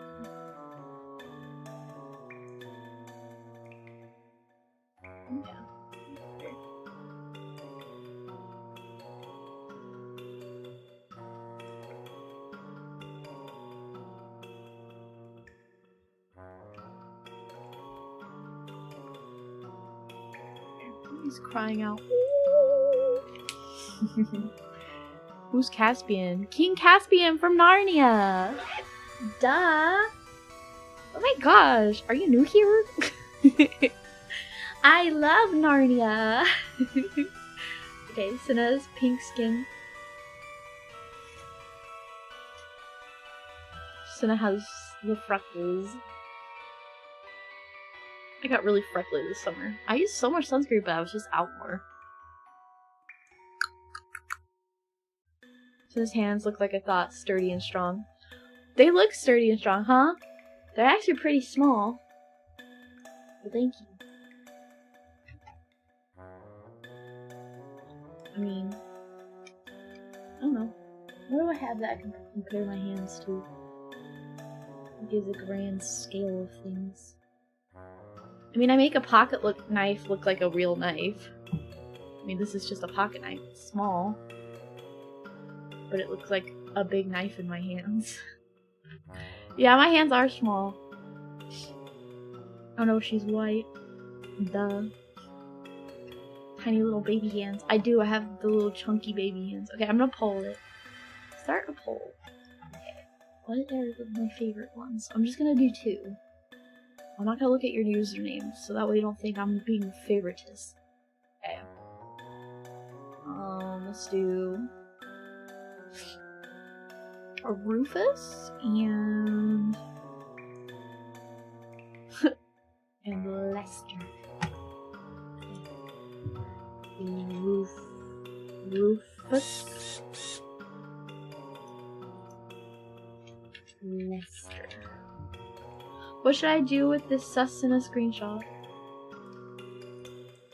Yeah. He's crying out. Who's Caspian? King Caspian from Narnia! Duh! Oh my gosh, are you new here? I love Narnia! Okay, Sena's pink skin. Sena has the freckles. I got really freckly this summer. I used so much sunscreen, but I was just out more. So his hands look like I thought, sturdy and strong. They look sturdy and strong, huh? They're actually pretty small. Well, thank you. I mean, I don't know. What do I have that I can compare my hands to? It gives a grand scale of things. I mean, I make a pocket knife look like a real knife. I mean, this is just a pocket knife. It's small. But it looks like a big knife in my hands. Yeah, my hands are small. Oh no, she's white. Duh. Tiny little baby hands. I do, I have the little chunky baby hands. Okay, I'm gonna poll it. Start a poll. Okay. What are my favorite ones? I'm just gonna do 2. I'm not gonna look at your usernames, so that way you don't think I'm being favoritist. Okay. Let's do a Rufus and and Lester. Rufus, What should I do with this sus in a screenshot?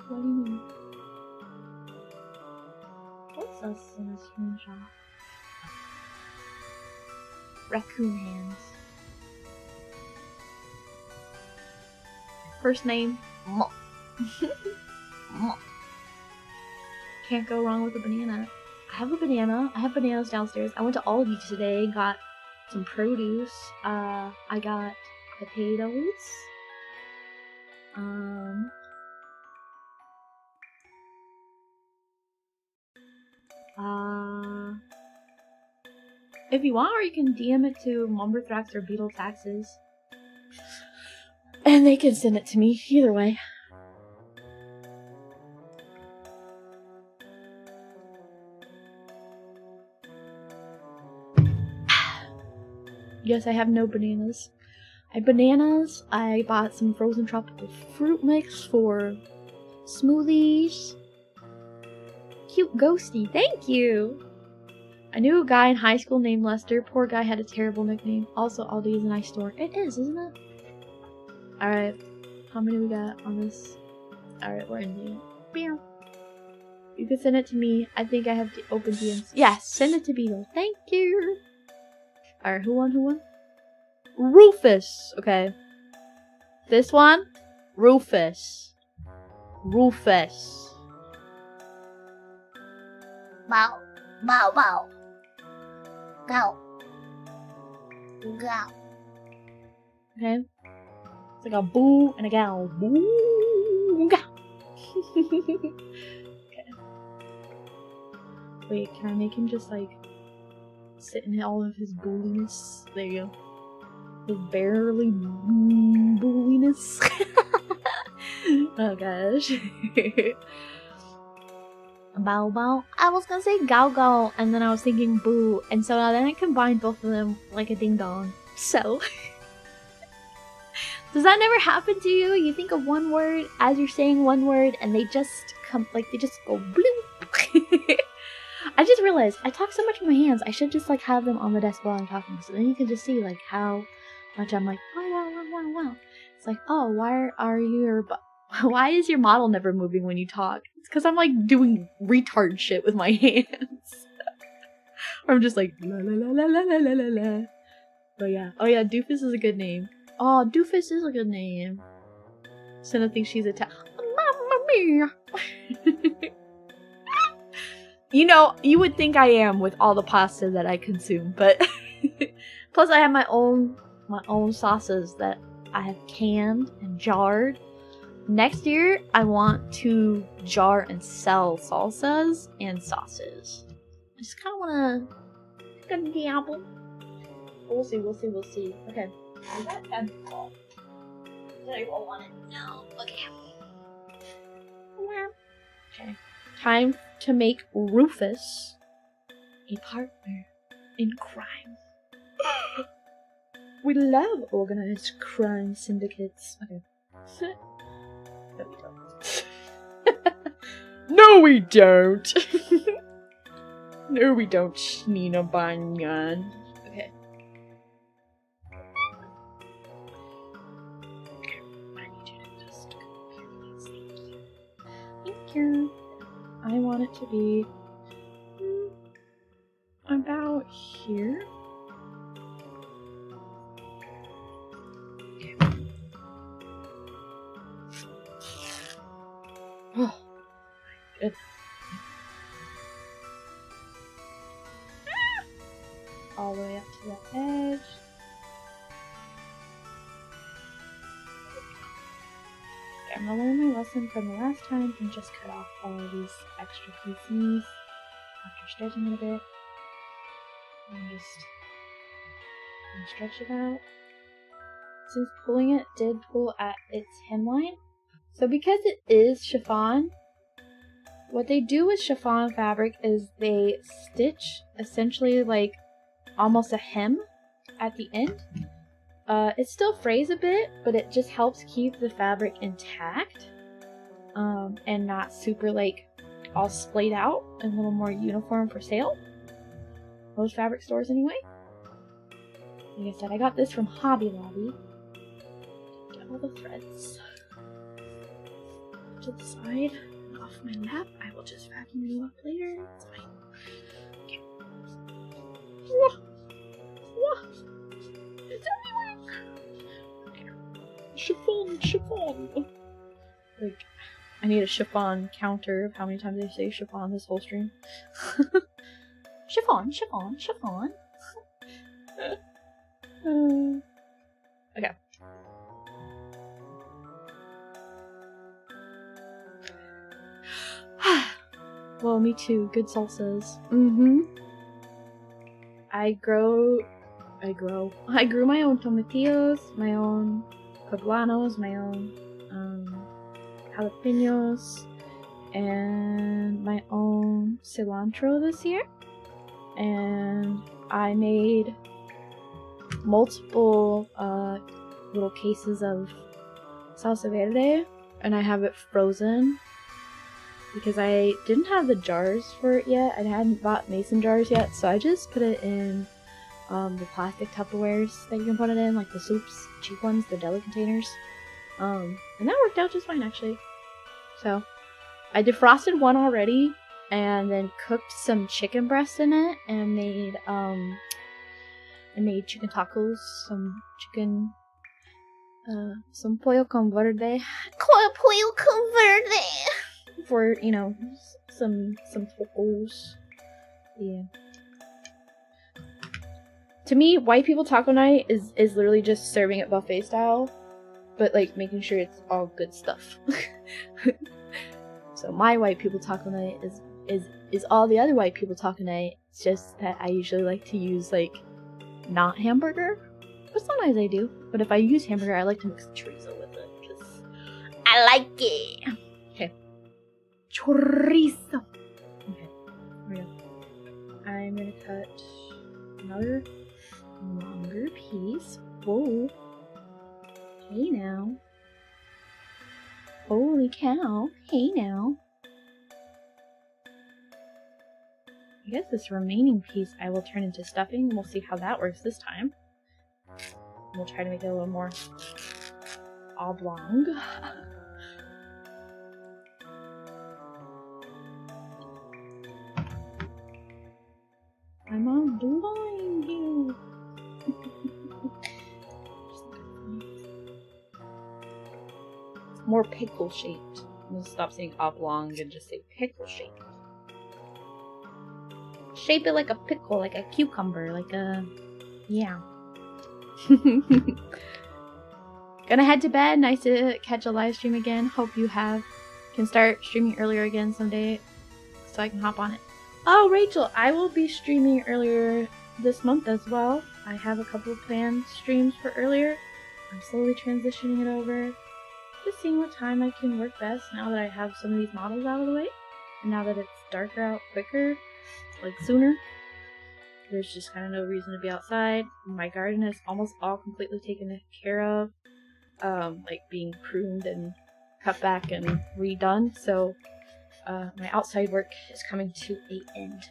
What do you mean? What's sus in a screenshot? Raccoon hands. First name, Mo. Mo. Can't go wrong with a banana. I have a banana. I have bananas downstairs. I went to Aldi today and got some produce. I got potatoes. If you want, or you can DM it to Lumberthrax or Beetle Taxes. And they can send it to me, either way. Yes, I have no bananas. I have bananas. I bought some frozen tropical fruit mix for smoothies. Cute ghosty, thank you! I knew a guy in high school named Lester. Poor guy had a terrible nickname. Also, Aldi is a nice store. It is, isn't it? Alright. How many we got on this? Alright, we're ending it. You can send it to me. I think I have to open DMs. Yes, send it to Beetle. Thank you! Alright, who won? Rufus! Okay. This one? Rufus. Rufus. Bow. Bow, bow. Go. Go. Okay. It's like a boo and a gal. Boo. Ga. Okay. Wait, can I make him just like sit in all of his bulliness? There you go. His barely bulliness. Oh gosh. Bow bow. I was gonna say gow gow, and then I was thinking boo, and so then I combined both of them like a ding dong. So, does that never happen to you? You think of one word as you're saying one word, and they just come like they just go bloop. I just realized I talk so much with my hands. I should just like have them on the desk while I'm talking, so then you can just see like how much I'm like wow wow wow wow wow. It's like, oh, why is your model never moving when you talk? It's because I'm like doing retard shit with my hands. Or I'm just like la la la la la la la la. But yeah. Oh yeah, Doofus is a good name. Oh, Doofus is a good name. Sena thinks she's Mamma mia. You know, you would think I am with all the pasta that I consume, but plus I have my own sauces that I have canned and jarred. Next year, I want to jar and sell salsas and sauces. I just kind of want to get the apple. We'll see. Okay. I got 10 ball. Did I roll on it? No. Okay. Okay. Time to make Rufus a partner in crime. We love organized crime syndicates. Okay. No, we don't. No, we don't, Nina Banyan. Okay. I need you to just come here, please. Thank you. I want it to be about here. Oh, good. All the way up to the edge. Okay, I'm gonna learn my lesson from the last time and just cut off all of these extra pieces after stretching it a bit. And just stretch it out. Since pulling it did pull at its hemline, so because it is chiffon, what they do with chiffon fabric is they stitch essentially like almost a hem at the end. It still frays a bit, but it just helps keep the fabric intact and not super like all splayed out and a little more uniform for sale. Most fabric stores anyway. Like I said, I got this from Hobby Lobby. have all the threads to the side and off my lap. I will just vacuum you up later. It's fine. Okay. It's everywhere. Chiffon. Like, I need a chiffon counter of how many times I say chiffon this whole stream. Chiffon. Okay. Well, me too. Good salsas. I grew my own tomatillos, my own poblanos, my own jalapenos, and my own cilantro this year. And I made multiple little cases of salsa verde, and I have it frozen because I didn't have the jars for it yet. I hadn't bought mason jars yet, so I just put it in the plastic Tupperwares that you can put it in, like the soups, cheap ones, the deli containers. And that worked out just fine, actually. So I defrosted one already, and then cooked some chicken breast in it, and made chicken tacos, some pollo con verde. Pollo con verde. For, you know, some tacos. Yeah. To me, white people taco night is literally just serving it buffet style, but like making sure it's all good stuff. So my white people taco night is all the other white people taco night. It's just that I usually like to use like not hamburger, but sometimes I do. But if I use hamburger, I like to mix chorizo with it because I like it. Okay. Chorizo. Okay. Here we go. I'm gonna cut another longer piece. Whoa. Hey now. Holy cow. Hey now. I guess this remaining piece I will turn into stuffing. We'll see how that works this time. We'll try to make it a little more oblong. I'm oblong you. It's more pickle shaped. I'm gonna stop saying oblong and just say pickle shaped. Shape it like a pickle, like a cucumber, like a... yeah. Gonna head to bed. Nice to catch a live stream again. Hope you can start streaming earlier again someday so I can hop on it. Oh, Rachel, I will be streaming earlier this month as well. I have a couple of planned streams for earlier. I'm slowly transitioning it over. Just seeing what time I can work best now that I have some of these models out of the way. And now that it's darker out quicker, like sooner, there's just kind of no reason to be outside. My garden is almost all completely taken care of, like being pruned and cut back and redone. So my outside work is coming to an end.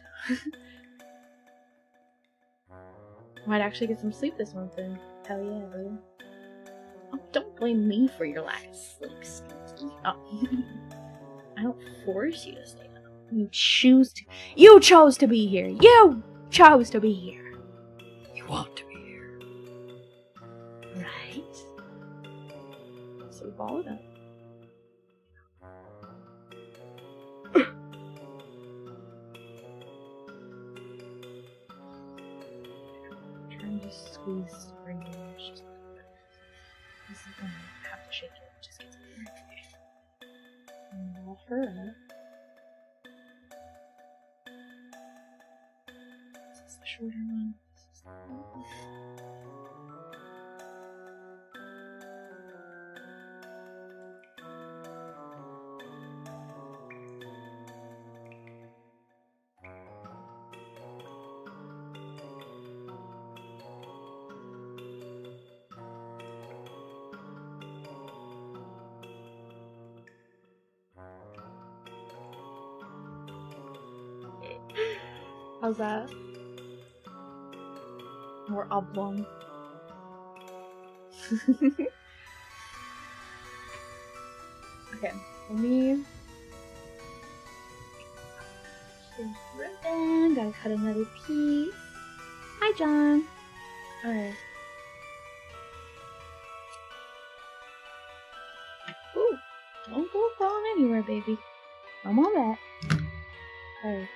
Might actually get some sleep this month then. Hell yeah, bro. Oh, don't blame me for your lack of sleep, Stinky. Oh. I don't force you to stay up. You chose to be here. You chose to be here. You want to be here. Right? So ball it up. Trying to squeeze spring in there. This is gonna have to shake it. Just get some more. And roll her up. This is the shorter one. This is the long one. How's that? More oblong. Okay, let me... Here's the ribbon. Gotta cut another piece. Hi, John. Alright. Ooh, don't go falling anywhere, baby. I'm on that. Alright.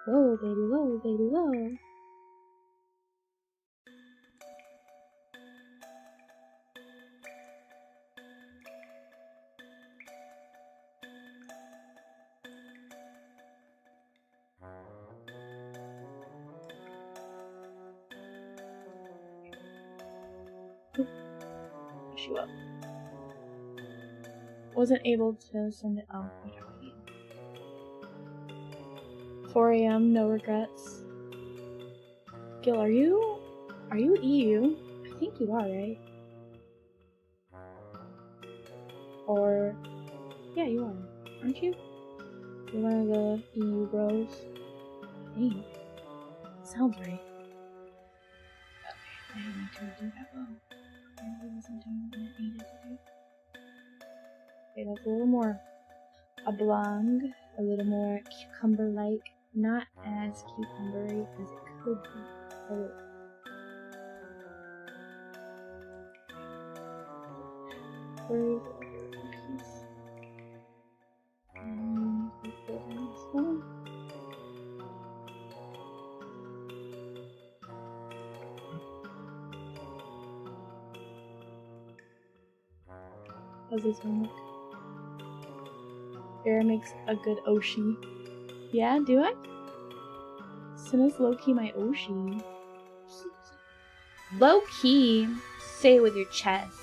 Whoa, baby, whoa, baby, whoa. Push you up. Wasn't able to send it. Oh, 4 a.m. No regrets. Gil, are you EU? I think you are, right? Or yeah, you are, aren't you? You're one of the EU bros. I think. Sounds right. Okay, I don't need to do that well. Apparently wasn't doing what it needed to do. Okay, that's a little more oblong, a little more cucumber-like, not as cucumbery as it could be. Oh. Where is the other piece? Put it in this one. How's this one look? Bear makes a good Oshi. Yeah, do I? Sena's low-key my Oshi. Low-key? Say it with your chest.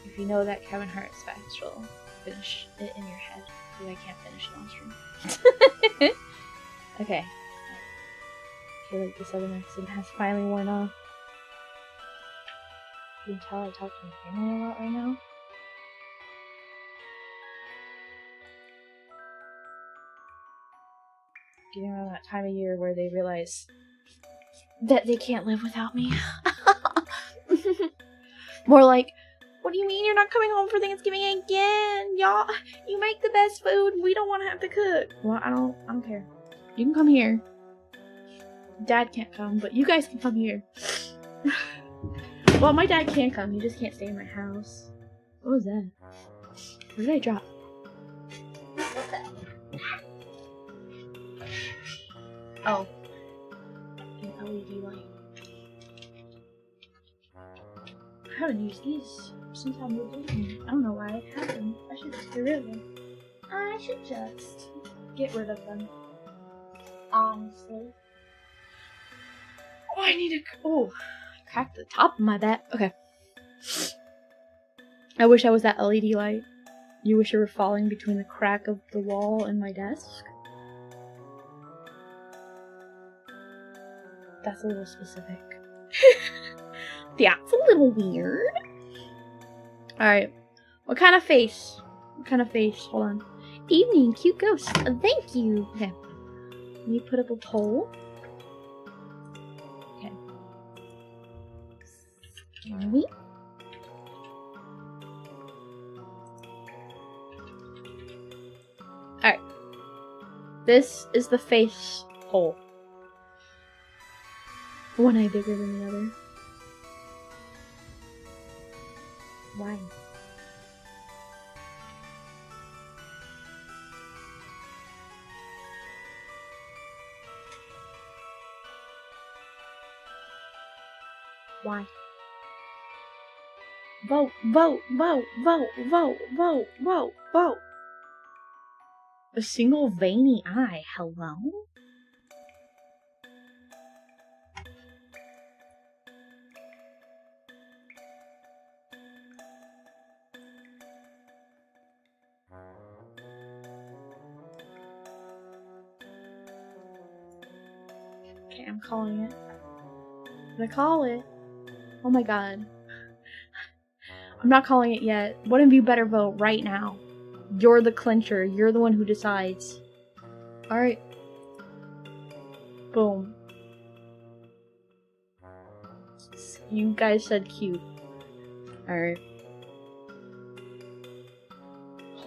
If you know that Kevin Hart special, finish it in your head. Because I can't finish it on stream. Okay. I feel like this other accent has finally worn off. You can tell I talk to my family a lot right now. Getting around that time of year where they realize that they can't live without me. More like, what do you mean you're not coming home for Thanksgiving again? Y'all, you make the best food. We don't want to have to cook. Well, I don't care. You can come here. Dad can't come, but you guys can come here. Well, my dad can come. He just can't stay in my house. What was that? What did I drop? What's that? Oh. An LED light. I haven't used these since I moved in. I don't know why I have them. I should just get rid of them. I should just get rid of them. Honestly. Oh, I need to. Oh, I cracked the top of my bat. Okay. I wish I was that LED light. You wish you were falling between the crack of the wall and my desk? That's a little specific. That's a little weird. Alright. What kind of face? What kind of face? Hold on. Evening, cute ghost. Thank you. Okay. Let me put up a poll. Okay. Ready? Alright. This is the face poll. One eye bigger than the other. Why? Why? Vote, vote, vote, vote, vote, vote, vote, vote. A single veiny eye, hello? Okay, I'm calling it. I'm gonna call it. Oh my god. I'm not calling it yet. One of you better vote right now. You're the clincher. You're the one who decides. Alright. Boom. You guys said cute. Alright.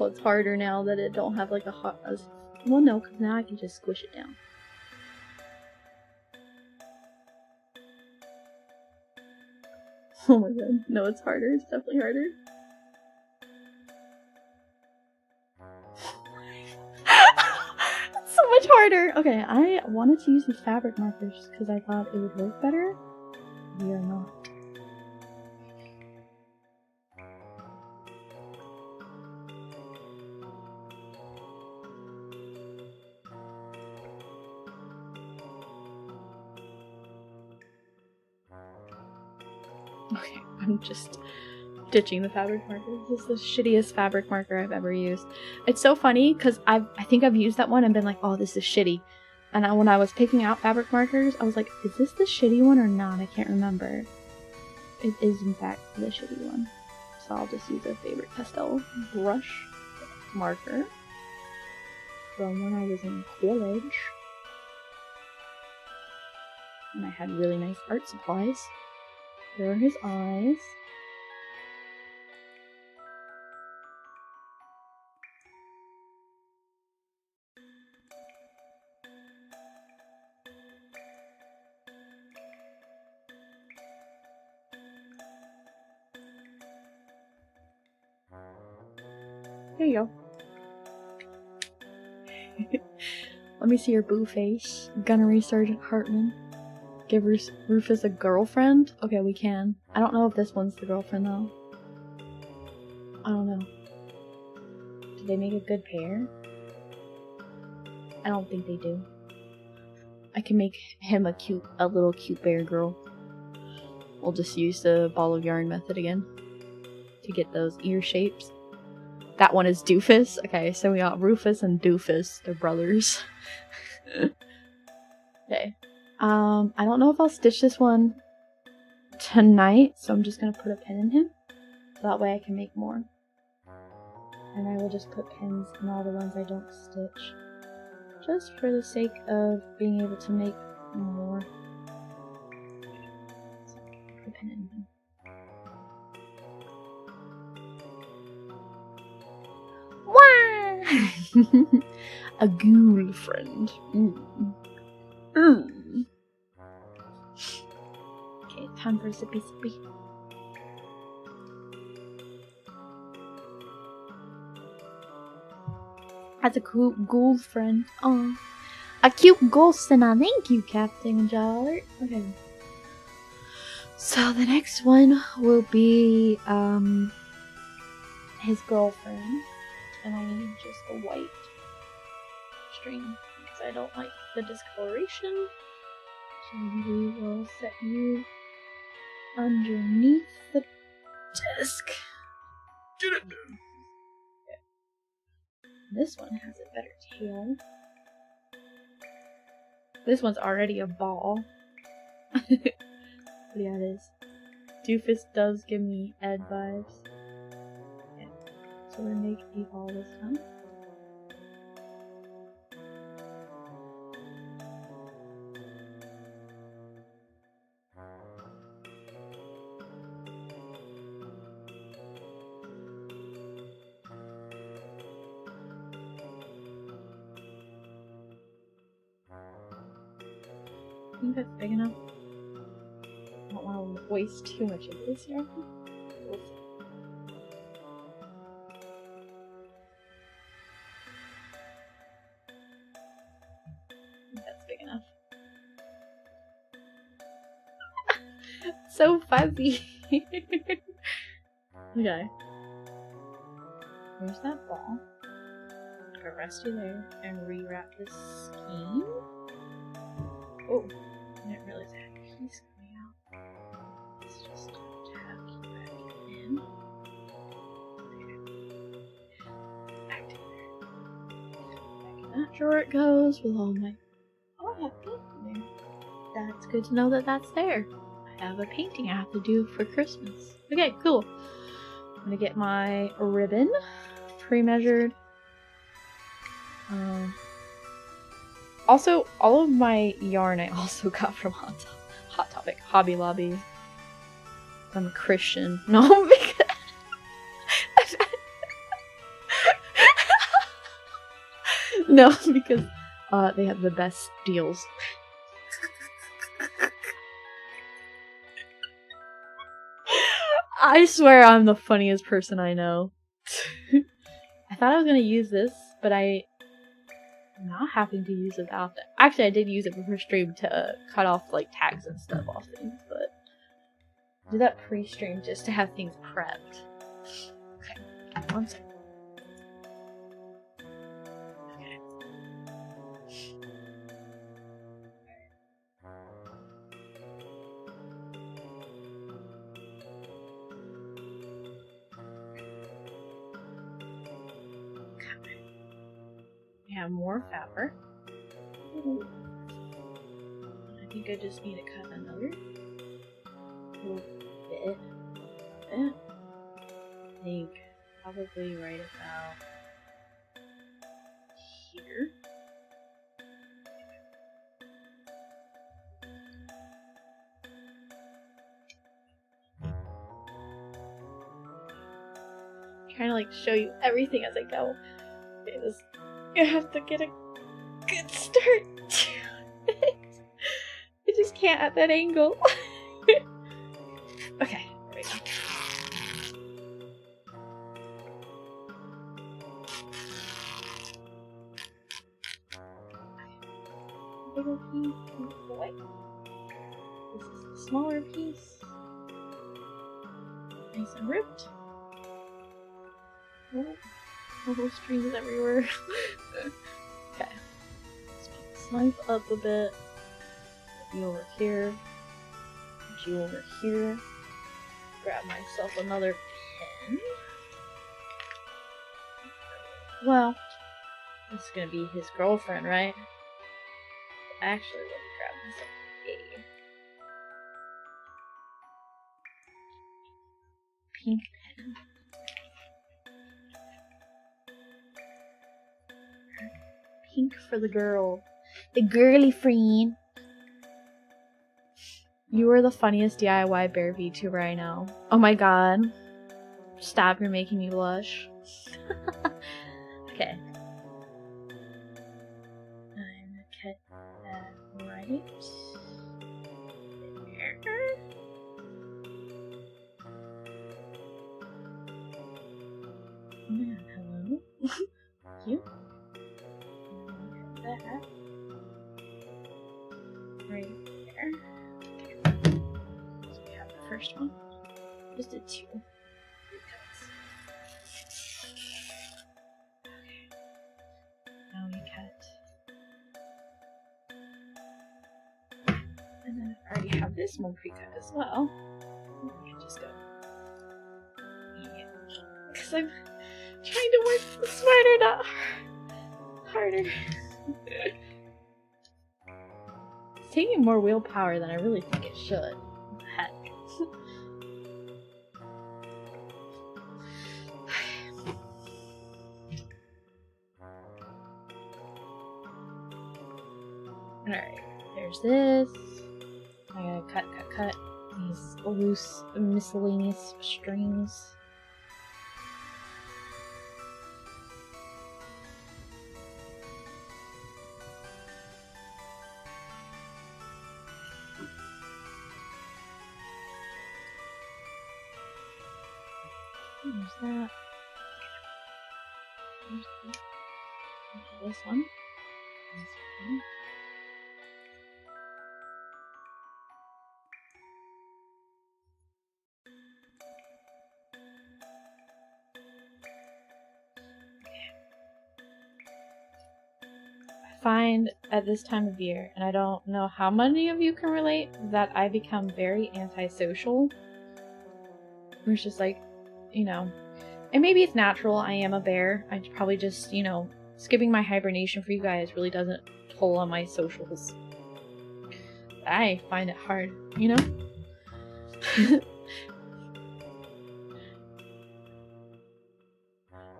Oh, it's harder now that it don't have like a hot... Well, no, because now I can just squish it down. Oh my god. No, it's harder. It's definitely harder. It's so much harder. Okay, I wanted to use these fabric markers because I thought it would work better. We are not. Okay, I'm just ditching the fabric marker. This is the shittiest fabric marker I've ever used. It's so funny because I think I've used that one and been like, oh, this is shitty. And when I was picking out fabric markers, I was like, is this the shitty one or not? I can't remember. It is in fact the shitty one. So I'll just use a favorite pastel brush marker from when I was in college. And I had really nice art supplies. There are his eyes. There you go. Let me see your boo face. Gunnery Sergeant Hartman. Give Rufus a girlfriend? Okay, we can. I don't know if this one's the girlfriend though. I don't know. Do they make a good pair? I don't think they do. I can make him a little cute bear girl. We'll just use the ball of yarn method again to get those ear shapes. That one is Doofus. Okay, so we got Rufus and Doofus. They're brothers. Okay. I don't know if I'll stitch this one tonight, so I'm just gonna put a pin in him. So that way I can make more. And I will just put pins in all the ones I don't stitch. Just for the sake of being able to make more. So, put a pin in him. A ghoul friend. Okay, time for sippy sippy. That's a cool ghoul friend. Oh, a cute ghoul, Sena. Thank you, Captain Jalert. Okay. So the next one will be his girlfriend. And I need just a white string because I don't like the discoloration. So we will set you underneath the disc. Get it done. Okay. This one has a better tail. This one's already a ball. But yeah, it is. Doofus does give me Ed vibes. So we're gonna make a ball this time. I think that's big enough. I don't want to waste too much of this here. We'll see. Enough. So fuzzy. Okay. Here's that ball. I'll rest you there and rewrap this skein. Oh, I didn't realize I had a piece coming out. Let's just tap it back in. Okay. Back to there. Back in that drawer it goes with all my... Oh, I have paint in there. That's good to know that that's there. I have a painting I have to do for Christmas. Okay, cool. I'm gonna get my ribbon pre-measured. Also, all of my yarn I also got from Hot Topic, Hobby Lobby. I'm a Christian. No, No, because they have the best deals. I swear I'm the funniest person I know. I thought I was gonna use this, but I'm not having to use it after. Actually, I did use it before stream to cut off like tags and stuff off things, but I did that pre-stream just to have things prepped. Okay, 1 second. We have more fabric. I think I just need to cut another little bit of it. I think probably right about here. I'm trying to like show you everything as I go. I have to get a good start to it. I just can't at that angle. Okay, there we go. Bigger piece away. This is the smaller piece. Nice and ripped. Oh, little strings everywhere. Okay. Let's put this knife up a bit. Put you over here. Put you over here. Grab myself another pen. Well, this is gonna be his girlfriend, right? Actually, let me grab myself a pink pen. Pink for the girl. The girly friend. You are the funniest DIY bear VTuber I know. Oh my god. Stop, you're making me blush. Okay. I'm gonna cut that right there. Man, hello. You? Cut that right there. So we have the first one. Just did 2 cuts. Okay. Now we cut. And then I already have this one pre-cut as well. We can just go. Because I'm trying to work smarter, not harder. It's taking more willpower than I really think it should. What the heck? Alright, there's this. I gotta cut these loose miscellaneous strings. There's that. There's this one. This one. I find at this time of year, and I don't know how many of you can relate, that I become very antisocial. Where it's just like, you know, and maybe it's natural, I am a bear. I probably just, you know, skipping my hibernation for you guys really doesn't toll on my socials. I find it hard, you know?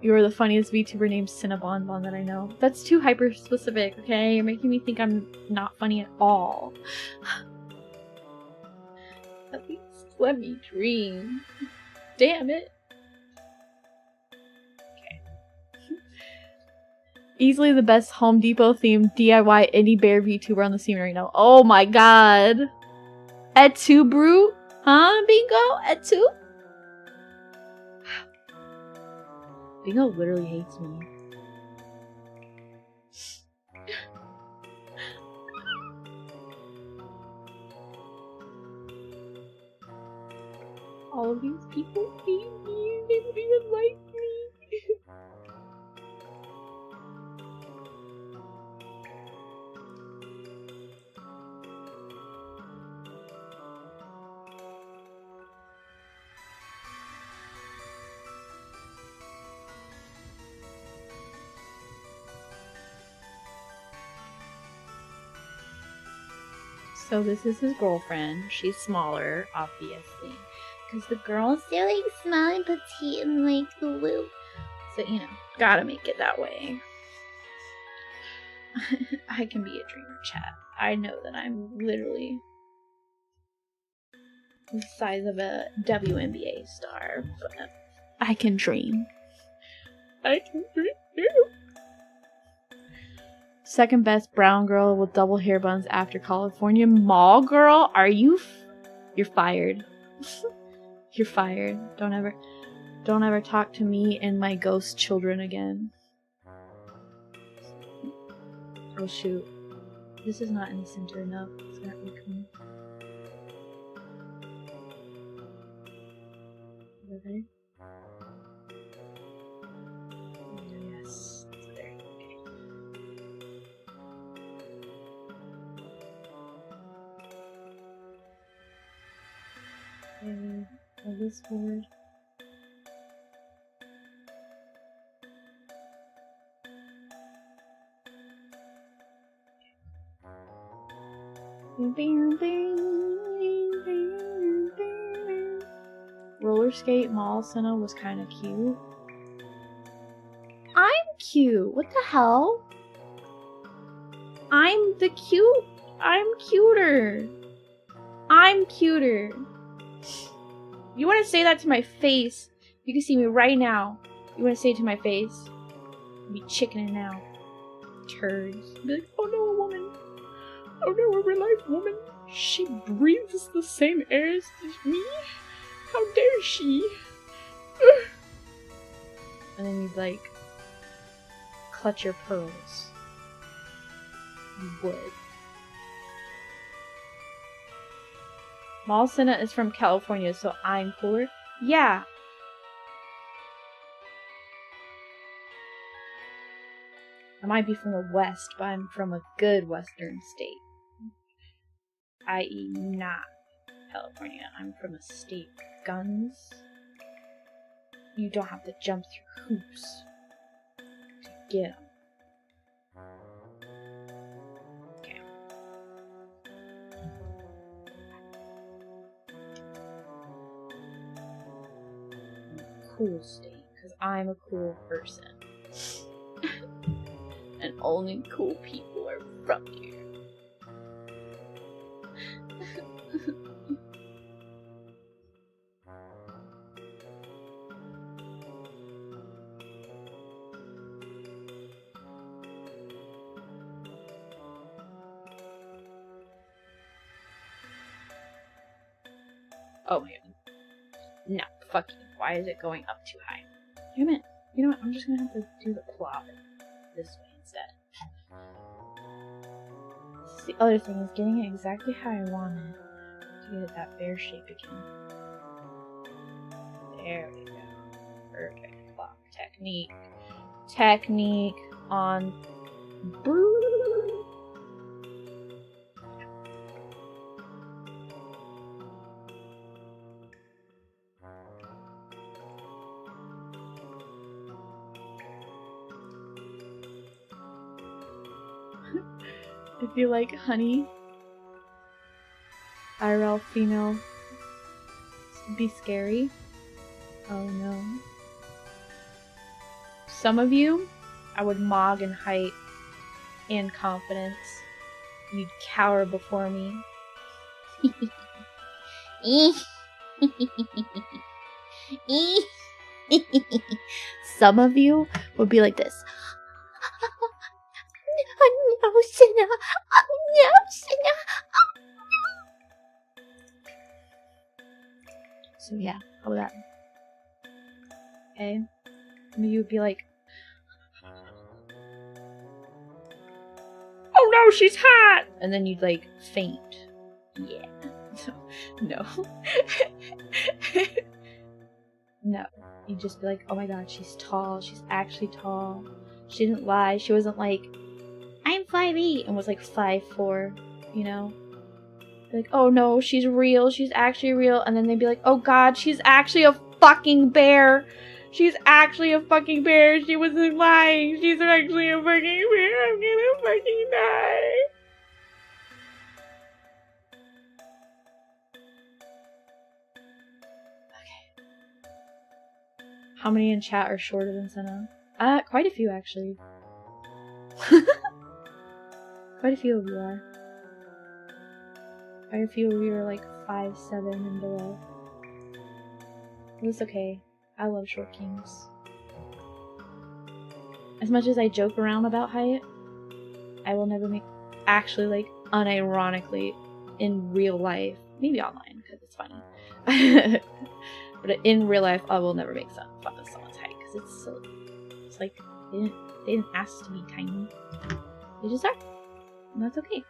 You're the funniest VTuber named Sena that I know. That's too hyper specific, okay? You're making me think I'm not funny at all. At least let me dream. Damn it. Easily the best Home Depot themed DIY indie bear VTuber on the scene right now. Oh my god. Et tu, Brute? Huh, Bingo? Et tu? Bingo literally hates me. All of these people hate me. They don't even like me. So this is his girlfriend. She's smaller, obviously. Because the girls, they're like small and petite and like blue. So, you know, gotta make it that way. I can be a dreamer, chat. I know that I'm literally the size of a WNBA star, but I can dream. I can dream too. Second best brown girl with double hair buns after California Mall girl. Are you? You're fired. You're fired. Don't ever talk to me and my ghost children again. Oh shoot. This is not in the center enough. It's not looking. Is that there? Yes. It's there. Okay. This word. Roller skate mall Sena was kind of cute. I'm cute. What the hell? I'm the cute. I'm cuter. I'm cuter. You want to say that to my face? You can see me right now. You want to say it to my face? I'll be chickening now. Turds. Be like, oh no, a woman. Oh no, a real life woman. She breathes the same air as me? How dare she? And then you'd like clutch your pearls. You would. Mall Sena is from California, so I'm cooler. Yeah. I might be from the West, but I'm from a good Western state. I.e. not California. I'm from a state with guns. You don't have to jump through hoops to get them. Okay. Cool state, because I'm a cool person. And only cool people are from here. Oh my god. No, fuck you. Why is it going up too high? Damn it. You know what? I'm just gonna have to do the plot this way instead. The other thing is getting it exactly how I want it to get it that bear shape again. There we go. Perfect clock technique. Technique on Brew. If you like honey, IRL female, be scary. Oh no. Some of you, I would mog in height and confidence. You'd cower before me. Some of you would be like this. Oh no, Sena. Oh no, Sena. So yeah, how about that? Okay. And you'd be like, oh no, she's hot! And then you'd like faint. Yeah. No. No. You'd just be like, oh my god, she's tall. She's actually tall. She didn't lie. She wasn't like, I'm 5'8" and was like 5'4", you know? Like, oh no, she's real. She's actually real. And then they'd be like, oh god, she's actually a fucking bear. She's actually a fucking bear. She wasn't lying. She's actually a fucking bear. I'm gonna fucking die. Okay. How many in chat are shorter than Sena? Quite a few actually. Quite a few of you are. Quite a few of you are like 5'7" and below. It's okay. I love short kings. As much as I joke around about height, I will never make actually like unironically in real life, maybe online because it's funny. But in real life, I will never make fun of someone's height because it's silly. It's like they didn't ask to be tiny. They just are, and that's okay.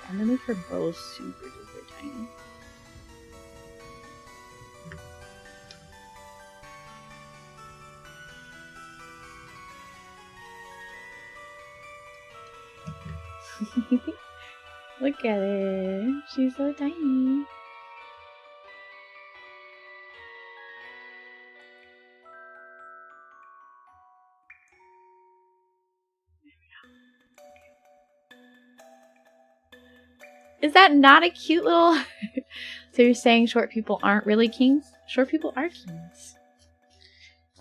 I'm gonna make her both super duper tiny. Look at it. She's so tiny. Is that not a cute little... So you're saying short people aren't really kings? Short people are kings.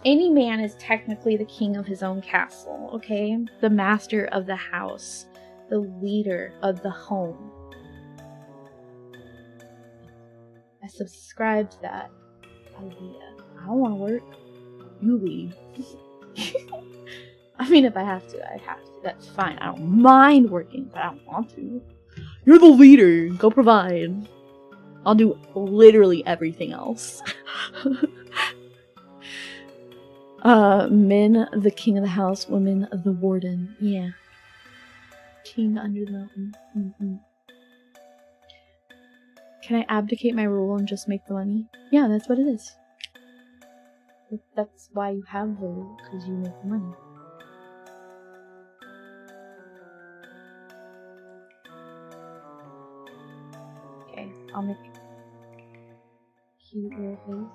Any man is technically the king of his own castle, okay? The master of the house. The leader of the home. I subscribe to that idea. I don't want to work. You leave. I mean, if I have to, I have to. That's fine. I don't mind working, but I don't want to. You're the leader. Go provide. I'll do literally everything else. Men, the king of the house. Women, the warden. Yeah. King under the mountain. Can I abdicate my rule and just make the money? Yeah, that's what it is. That's why you have the rule, because you make the money. Okay, I'll make cute little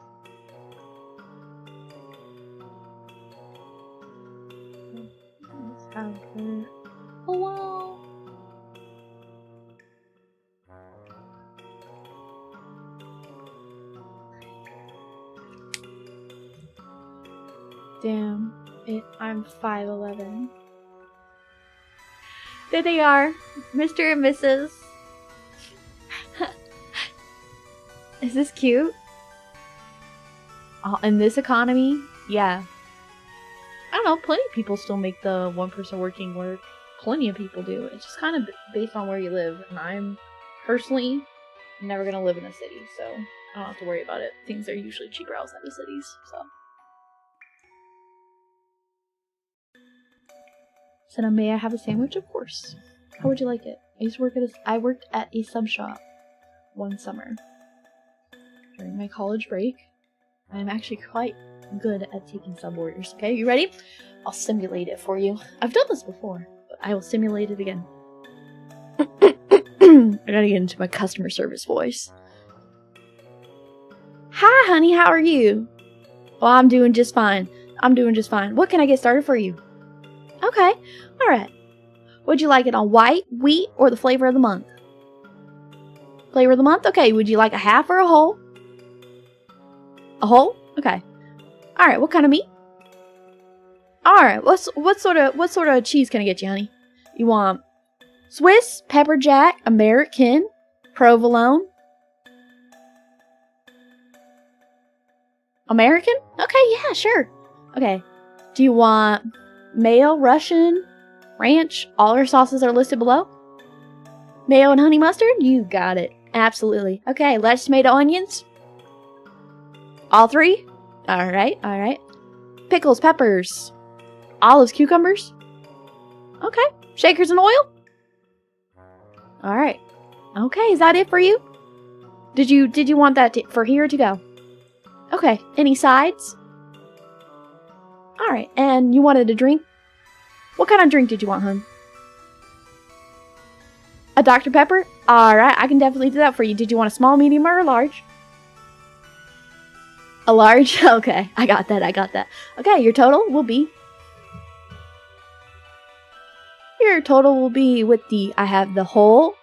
face. Let's have her. Hello! Damn it, I'm 5'11". There they are, Mr. and Mrs. Is this cute? In this economy? Yeah. I don't know, plenty of people still make the one person working work. Plenty of people do. It's just kind of based on where you live. And I'm personally never gonna live in a city, so I don't have to worry about it. Things are usually cheaper outside of cities, so. Sena, may I have a sandwich? Of course. How would you like it? I worked at a sub shop one summer during my college break. I'm actually quite good at taking sub orders. Okay, you ready? I'll simulate it for you. I've done this before, but I will simulate it again. I gotta get into my customer service voice. Hi, honey. How are you? Well, I'm doing just fine. What can I get started for you? Okay. Alright. Would you like it on white, wheat, or the flavor of the month? Flavor of the month? Okay. Would you like a half or a whole? A whole? Okay. Alright. What kind of meat? Alright. What sort of cheese can I get you, honey? You want Swiss, pepper jack, American, provolone? American? Okay, yeah, sure. Okay. Do you want male, Russian, ranch. All our sauces are listed below. Mayo and honey mustard? You got it. Absolutely. Okay, lettuce, tomato, onions. All 3? Alright, alright. Pickles, peppers. Olives, cucumbers. Okay. Shakers and oil? Alright. Okay, is that it for you? Did you want that for here to go? Okay. Any sides? Alright, and you wanted a drink? What kind of drink did you want, hun? A Dr. Pepper? Alright, I can definitely do that for you. Did you want a small, medium, or a large? A large? Okay, I got that, I got that. Okay, your total will be... with the... I have the whole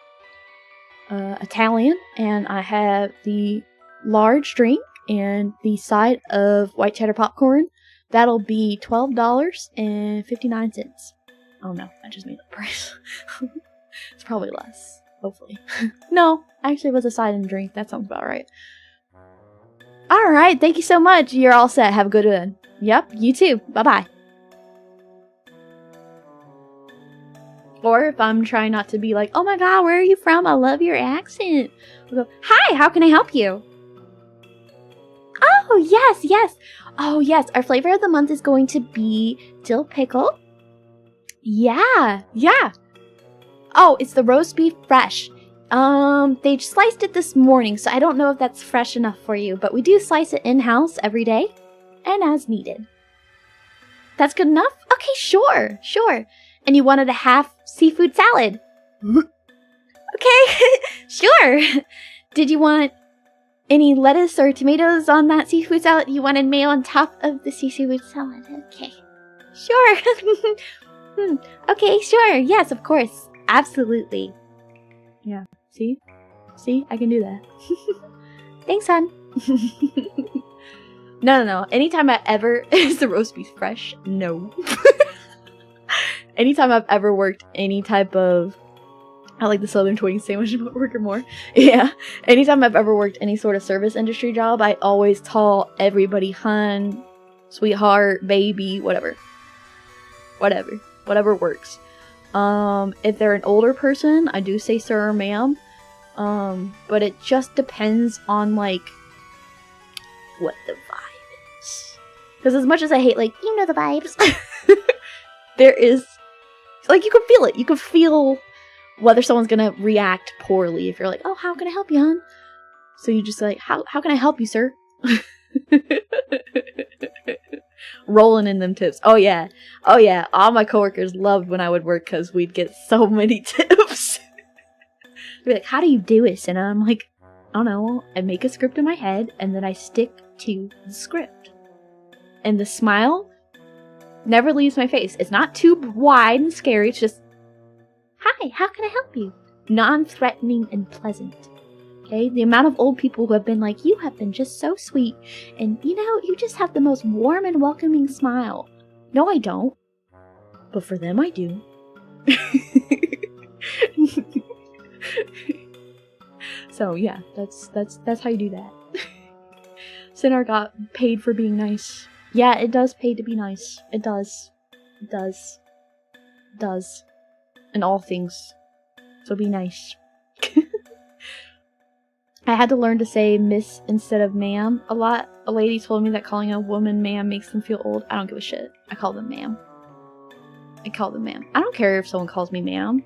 Italian, and I have the large drink, and the side of white cheddar popcorn. That'll be $12.59. Oh no, I just made up the price. It's probably less, hopefully. No, actually it was a side and drink. That sounds about right. Alright, thank you so much. You're all set. Have a good one. Yep, you too. Bye-bye. Or if I'm trying not to be like, oh my god, where are you from? I love your accent. We'll go, hi, how can I help you? Oh, yes, yes. Oh, yes, our flavor of the month is going to be dill pickle. Yeah, yeah. Oh, it's the roast beef fresh. They sliced it this morning, so I don't know if that's fresh enough for you, but we do slice it in-house every day and as needed. That's good enough? Okay, sure, sure. And you wanted a half seafood salad? Okay, sure. Did you want any lettuce or tomatoes on that seafood salad? You wanted mayo on top of the seafood salad? Okay, sure. Okay, sure. Yes, of course. Absolutely. Yeah, see? See? I can do that. Thanks, hon. No. Anytime I ever... Is the roast beef fresh? No. Anytime I've ever worked any type of... I like the Southern Twing sandwich worker more. Yeah. Anytime I've ever worked any sort of service industry job, I always call everybody hun, sweetheart, baby, whatever. Whatever works. If they're an older person, I do say sir or ma'am. But it just depends on, like, what the vibe is. Because as much as I hate, like, you know the vibes, there is, like, you can feel it. You can feel whether someone's gonna react poorly if you're like, oh, how can I help you, hon? So you just like, how can I help you, sir? Rolling in them tips. Oh yeah. All my coworkers loved when I would work because we'd get so many tips. They'd be like, how do you do it, Sena? I'm like, I don't know. I make a script in my head and then I stick to the script. And the smile never leaves my face. It's not too wide and scary. It's just, hi, how can I help you? Non-threatening and pleasant. Okay, the amount of old people who have been like, you have been just so sweet, and you know, you just have the most warm and welcoming smile. No, I don't. But for them, I do. So yeah, that's how you do that. Sinner got paid for being nice. Yeah, it does pay to be nice. It does. It does. It does. In all things. So be nice. I had to learn to say miss instead of ma'am a lot. A lady told me that calling a woman ma'am makes them feel old. I don't give a shit. I call them ma'am. I don't care if someone calls me ma'am.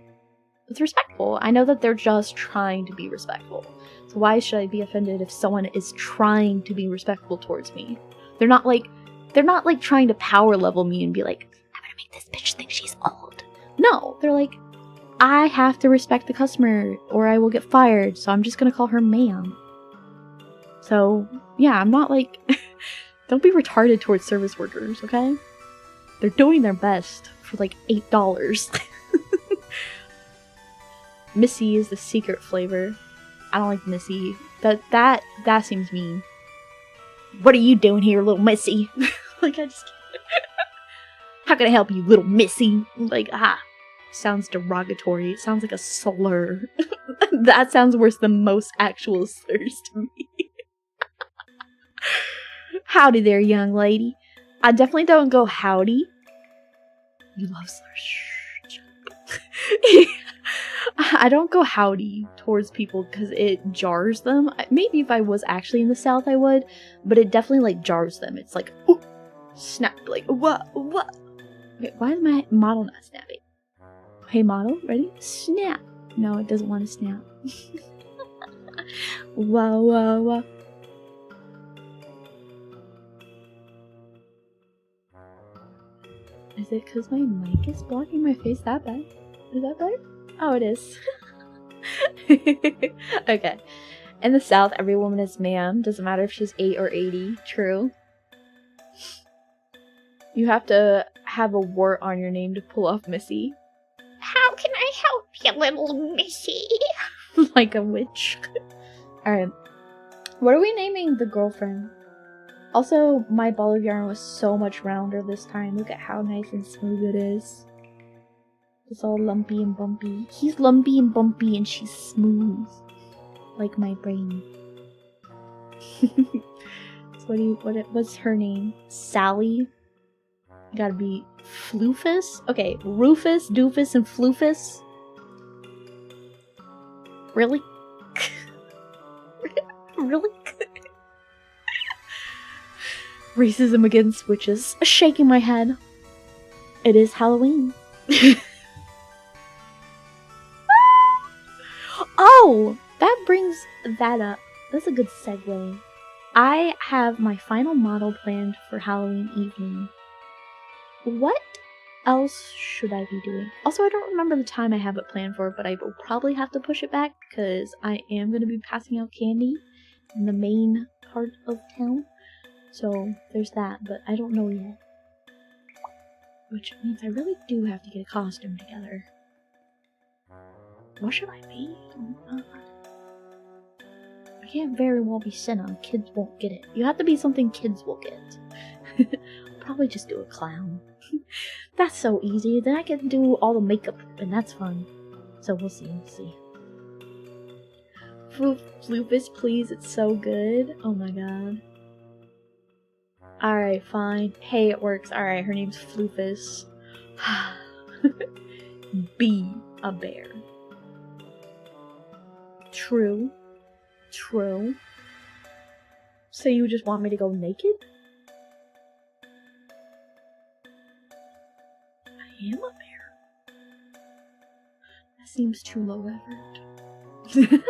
It's respectful. I know that they're just trying to be respectful. So why should I be offended if someone is trying to be respectful towards me? They're not like trying to power level me and be like, I'm gonna make this bitch think she's old. No, they're like, I have to respect the customer or I will get fired, so I'm just gonna call her ma'am. So, yeah, I'm not like... Don't be retarded towards service workers, okay? They're doing their best for like $8. Missy is the secret flavor. I don't like Missy. That seems mean. What are you doing here, little Missy? Like, I just... How can I help you, little Missy? Like, sounds derogatory. It sounds like a slur. That sounds worse than most actual slurs to me. Howdy there, young lady. I definitely don't go howdy. You love slurs. I don't go howdy towards people because it jars them. Maybe if I was actually in the South I would, but it definitely like jars them. It's like, ooh, snap, like, what? Okay, why is my model not snapping? Hey model, ready? Snap. No, it doesn't want to snap. Whoa. Is it because my mic is blocking my face that bad? Is that better? Oh, it is. Okay. In the South, every woman is ma'am. Doesn't matter if she's 8 or 80. True. You have to have a wart on your name to pull off Missy. How can I help you, little missy? Like a witch. Alright. What are we naming the girlfriend? Also, my ball of yarn was so much rounder this time. Look at how nice and smooth it is. It's all lumpy and bumpy. He's lumpy and bumpy and she's smooth. Like my brain. So what's her name? Sally? Gotta be Floofus? Okay, Rufus, Doofus, and Floofus? Really? Really? Racism against witches. Shaking my head. It is Halloween. Oh! That brings that up. That's a good segue. I have my final model planned for Halloween evening. What else should I be doing? Also, I don't remember the time I have it planned for, but I will probably have to push it back because I am going to be passing out candy in the main part of town. So, there's that, but I don't know yet. Which means I really do have to get a costume together. What should I be? Oh my god. I can't very well be Sena. Kids won't get it. You have to be something kids will get. I'll probably just do a clown. That's so easy. Then I can do all the makeup, and that's fun. So we'll see. Floofus, please. It's so good. Oh my god. Alright, fine. Hey, it works. Alright, her name's Floofus. Be a bear. True. So you just want me to go naked? I am a bear. That seems too low effort.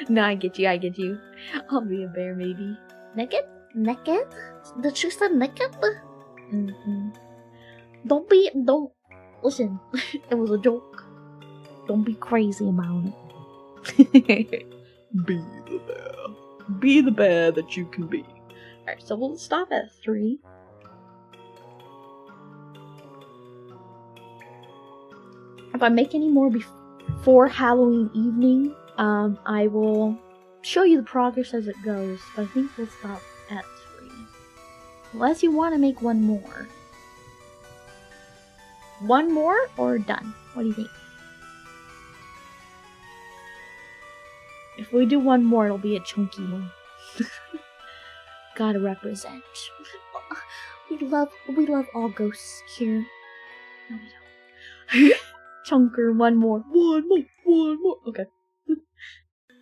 No, I get you. I'll be a bear, maybe. Naked? Did she say naked? Don't listen. It was a joke. Don't be crazy about it. Be the bear. Be the bear that you can be. Alright, so we'll stop at 3. If I make any more before Halloween evening, I will show you the progress as it goes. But I think we'll stop at 3. Unless you want to make one more. One more or done? What do you think? If we do one more, it'll be a chunky one. Gotta represent. We love all ghosts here. No, we don't. Chunker, one more. Okay.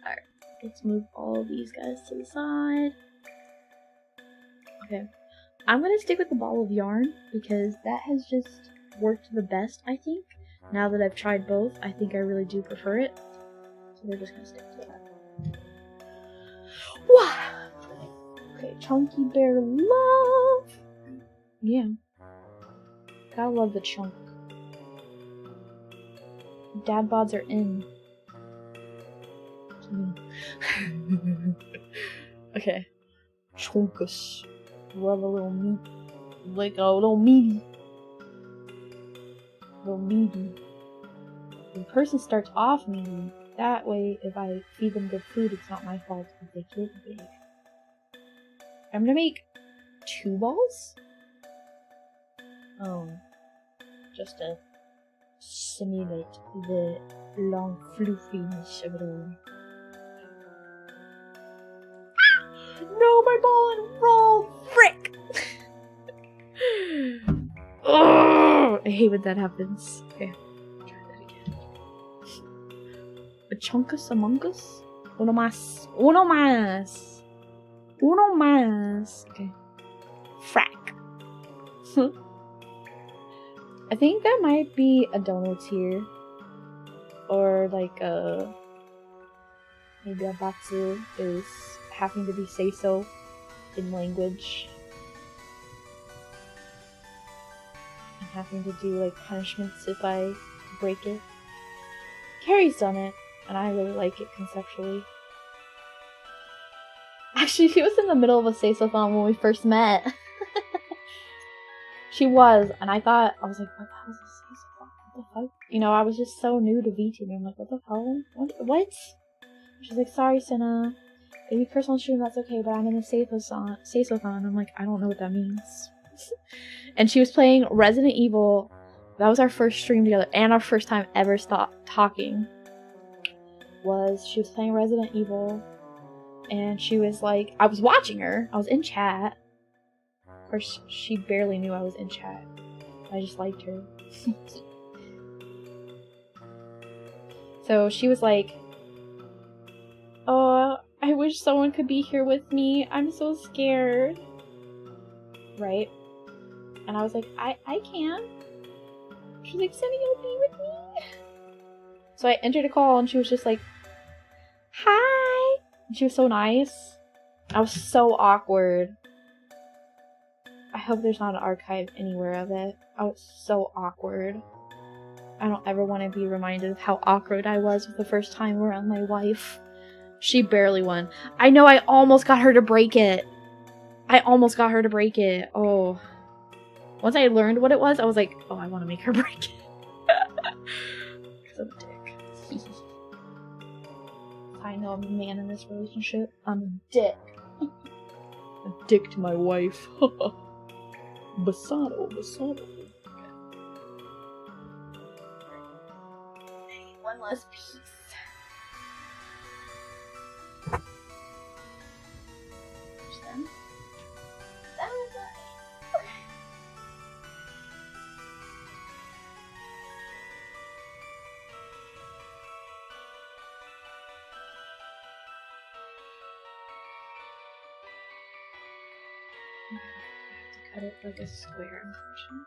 Alright, let's move all these guys to the side. Okay. I'm gonna stick with the ball of yarn because that has just worked the best, I think. Now that I've tried both, I think I really do prefer it. So we're just gonna stick to that. Wow. Okay, chunky bear love. Yeah. Gotta love the chunk. Dad bods are in. Okay. Chunkus. Love a little meat. Like a little meaty. The person starts off meaty. That way, if I feed them good food, it's not my fault if they get big. I'm gonna make 2 balls? Just to simulate the long floofiness of it all. No, my ball and roll! Frick! Oh, I hate when that happens. Okay, try that again. chunkus among us? Uno más. Uno más. Uno más. Okay. Frack. I think that might be a dono tier. Or like a... Maybe a batsu is having to be say-so in language. And having to do like punishments if I break it. Carrie's done it, and I really like it conceptually. Actually, she was in the middle of a say-so-thon when we first met. She was, and I was like, what the hell is a say-so-thon? What the fuck? You know, I was just so new to VTuber. I'm like, what the hell? What? She's like, sorry, Sena. If you curse on stream, that's okay, but I'm in a say-so-thon. I'm like, I don't know what that means. And she was playing Resident Evil. That was our first stream together, and our first time ever talking. She was playing Resident Evil, and she was like, I was watching her. I was in chat. Of course, she barely knew I was in chat. I just liked her. So she was like, oh, I wish someone could be here with me. I'm so scared. Right? And I was like, I can. She's like, Sena, you'll be with me? So I entered a call and she was just like, hi. And she was so nice. I was so awkward. I hope there's not an archive anywhere of it. I was so awkward. I don't ever want to be reminded of how awkward I was with the first time around my wife. She barely won. I know, I almost got her to break it. Oh. Once I learned what it was, I was like, oh, I want to make her break it. Because I'm a dick. I know I'm a man in this relationship. I'm a dick. A dick to my wife. Basado. One last piece. That was nice. I have to cut it like a square, unfortunately.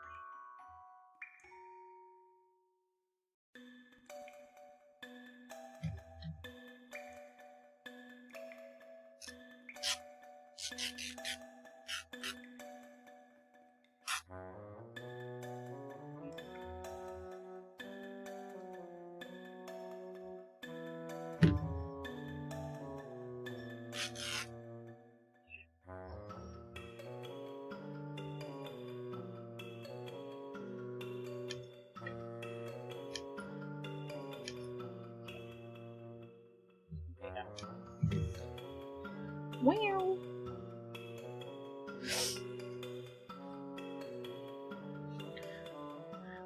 Wow.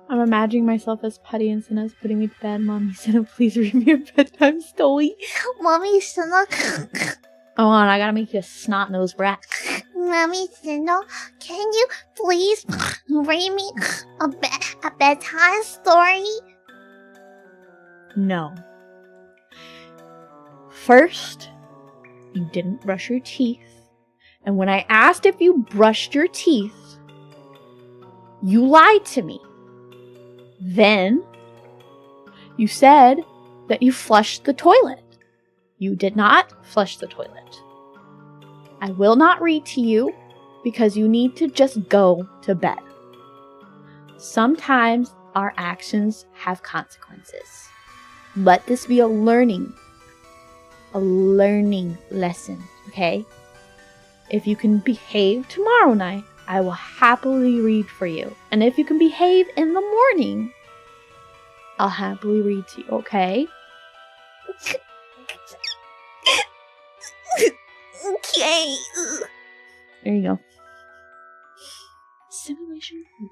I'm imagining myself as Putty and Sena's putting me to bed. Mommy, Sena, please read me a bedtime story. Mommy, Sena. Hold on, I gotta make you a snot-nosed brat. Mommy, Sena, can you please read me a bedtime story? No. First, you didn't brush your teeth. And when I asked if you brushed your teeth, you lied to me. Then, you said that you flushed the toilet. You did not flush the toilet. I will not read to you because you need to just go to bed. Sometimes our actions have consequences. Let this be a learning lesson, okay? If you can behave tomorrow night, I will happily read for you. And if you can behave in the morning, I'll happily read to you, okay? Okay. There you go. Simulation over.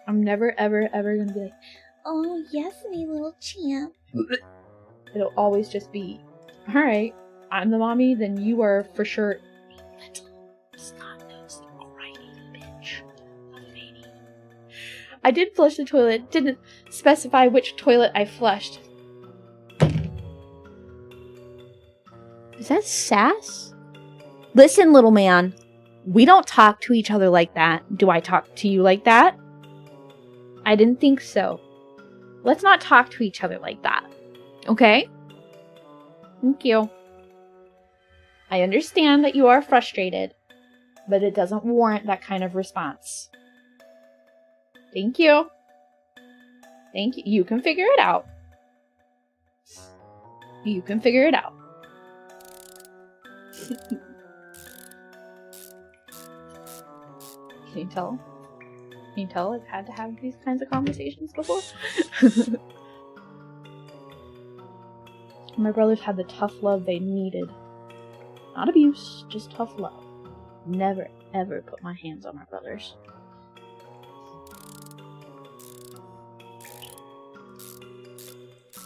I'm never, ever, ever gonna be like, Oh, yes, my little champ. it'll always just be, alright, I'm the mommy, then you are for sure. Little snot-nosed, alrighty, bitch. I did flush the toilet. Didn't specify which toilet I flushed. Is that sass? Listen, little man. We don't talk to each other like that. Do I talk to you like that? I didn't think so. Let's not talk to each other like that. Okay? Thank you. I understand that you are frustrated, but it doesn't warrant that kind of response. Thank you. Thank you. You can figure it out. You can figure it out. Can you tell? Can you tell I've had to have these kinds of conversations before? My brothers had the tough love they needed. Not abuse, just tough love. Never, ever put my hands on my brothers.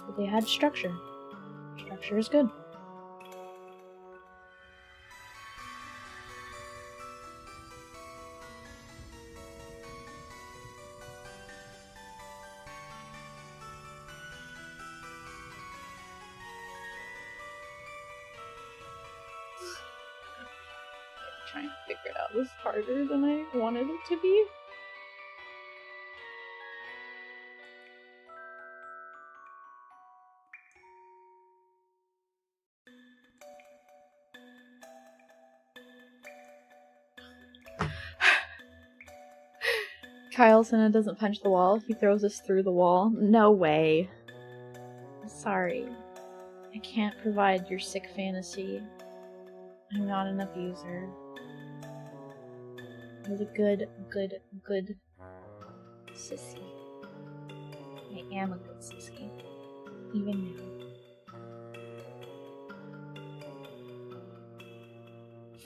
But they had structure. Structure is good. Trying to figure it out was harder than I wanted it to be. Kyle Sena doesn't punch the wall. He throws us through the wall. No way. Sorry. I can't provide your sick fantasy. I'm not an abuser. I was a good sissy. I am a good sissy. Even now.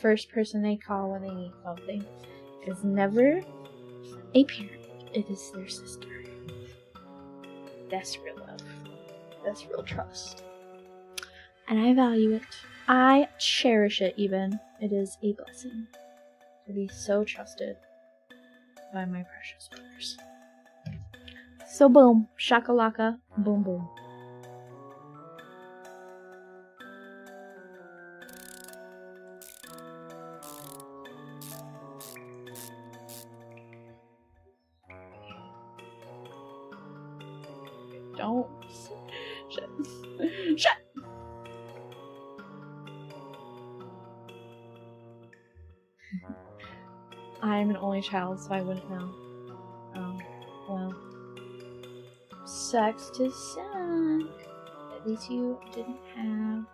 First person they call when they need something is never a parent. It is their sister. That's real love. That's real trust. And I value it. I cherish it even. It is a blessing to be so trusted by my precious brothers. So boom, shakalaka, boom boom. Don't. Shit. Shit. I'm an only child, so I wouldn't know. Oh, well. Sucks to suck. At least you didn't have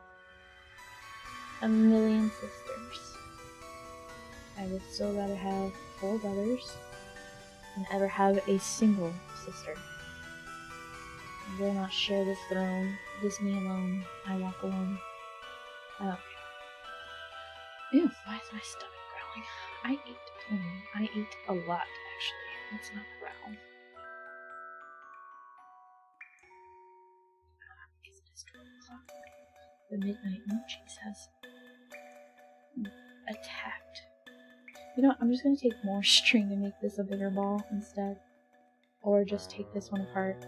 a million sisters. I would still rather have 4 brothers than ever have a single sister. I will not share this throne. It is me alone. I walk alone. Okay. Ew, why is my stomach growling? I eat a lot, actually. Let's not growl. Because it is 12 o'clock. The midnight munchies has attacked. You know what, I'm just gonna take more string and make this a bigger ball instead. Or just take this one apart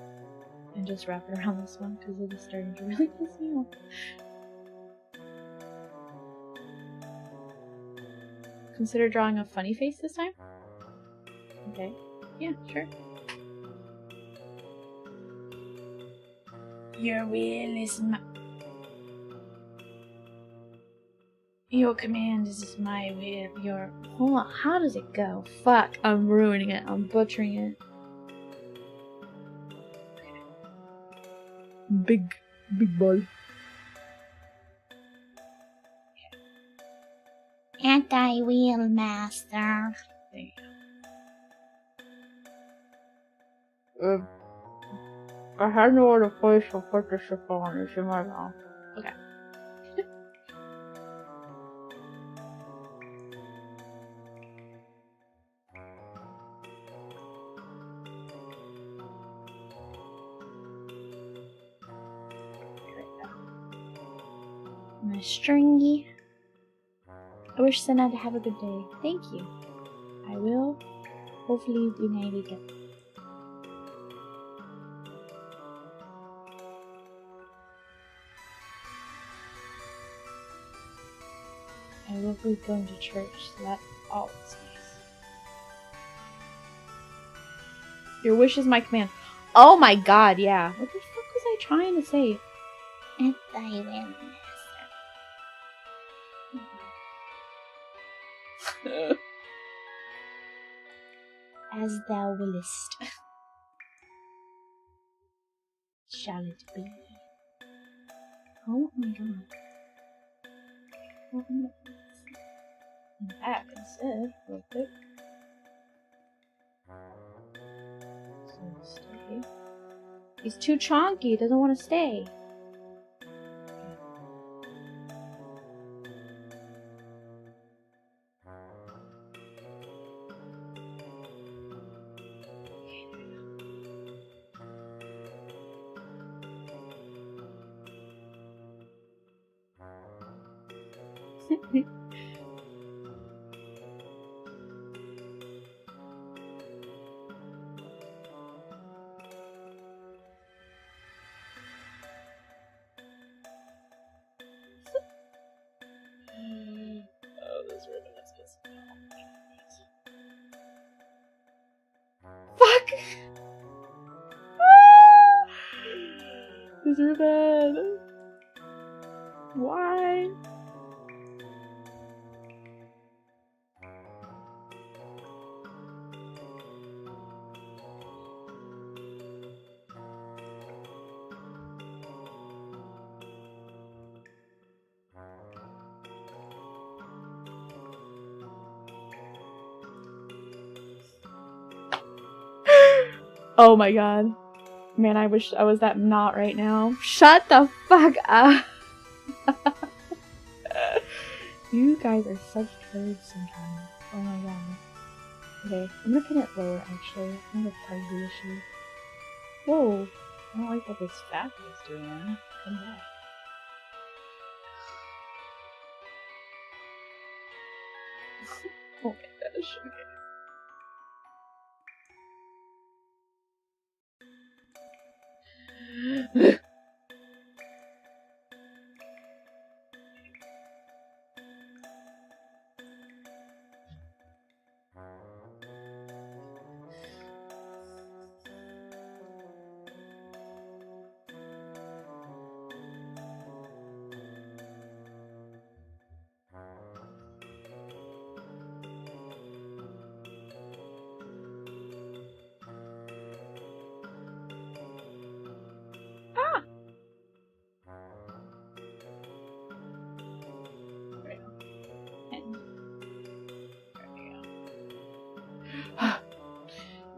and just wrap it around this one, because it is starting to really piss me off. Consider drawing a funny face this time? Okay. Yeah, sure. Your will is my... Your command is my will. Your... Hold on, how does it go? Fuck, I'm ruining it. I'm butchering it. Big ball. Anti-wheel master. There you go. I had no other place to put the chiffon. It's in my mouth. Okay. My stringy. I wish Sena to have a good day. Thank you. I will hopefully be able to get I love going to church, so that's always nice. Your wish is my command. Oh my god, yeah. What the fuck was I trying to say? And thy will, master. As thou willest. Shall it be? Oh my god. Back instead, real quick. So stay. He's too chonky, doesn't want to stay. Oh, this ribbon is just... Fuck! This ribbon! Why? Oh my god. Man, I wish I was that knot right now. Shut the fuck up! You guys are such turds sometimes. Oh my god. Okay, I'm gonna pin it lower actually. I have a privacy issue. Whoa! I don't like what this fat guy's doing, man. Come back. Oh my gosh, okay. Ah! There we go.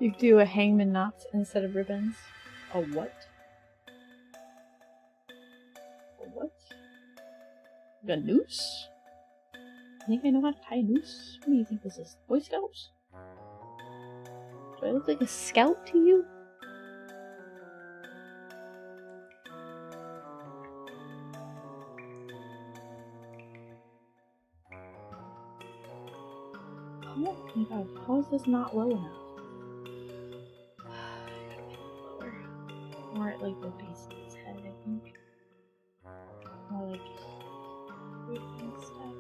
You do a hangman knots instead of ribbons. A what? A what? A noose? I think I know how to tie a noose. What do you think this is? Boy Scouts? Do I look like a scout to you? Oh my god, how is this not low enough? Lower. More at like the base of his head, I think. More like stuff.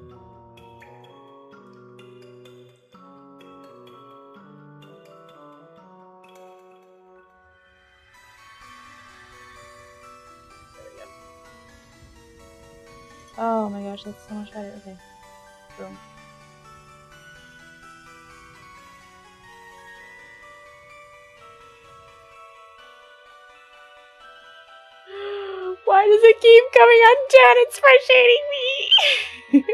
There we go. Oh my gosh, that's so much better. Okay. Boom. Why does it keep coming undone? It's frustrating me!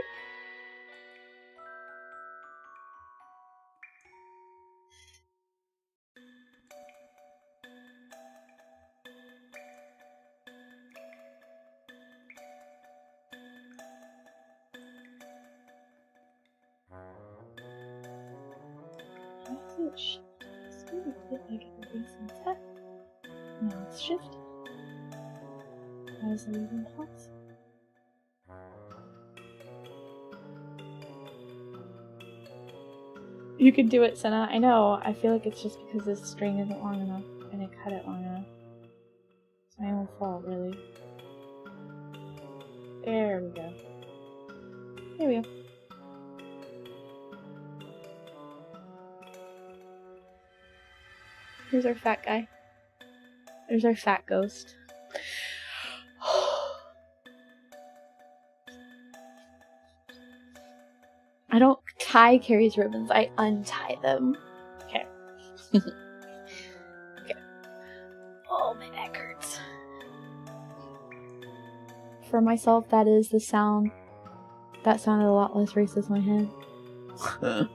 Why is it shift? It's really good like at the base and set. Now it's shift. Why is it even plus? You could do it, Sena. I know. I feel like it's just because this string isn't long enough and I cut it long enough. It's my own fault, really. There we go. There we go. Here's our fat guy. There's our fat ghost. I don't tie Carrie's ribbons, I untie them. Okay. Okay. Oh, my back hurts. For myself, that is the sound. That sounded a lot less racist in my head.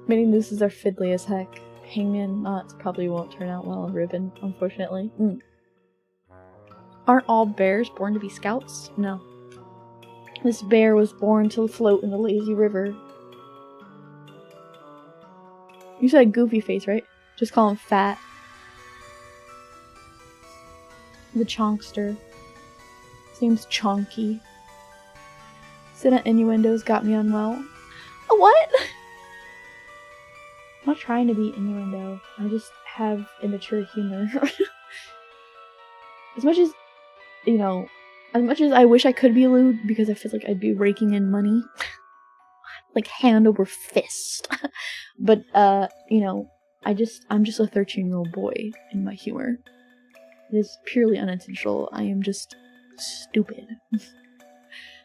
Many nooses are fiddly as heck. Hangman knots probably won't turn out well on ribbon, unfortunately. Aren't all bears born to be scouts? No. This bear was born to float in the lazy river. You said goofy face, right? Just call him fat. The chonkster. His name's Chonky. Sena innuendos got me unwell. A what? I'm not trying to be innuendo. I just have immature humor. As much as, you know, as much as I wish I could be lewd, because I feel like I'd be raking in money. Like hand over fist. But, you know, I'm just a 13-year-old boy in my humor. It is purely unintentional. I am just stupid.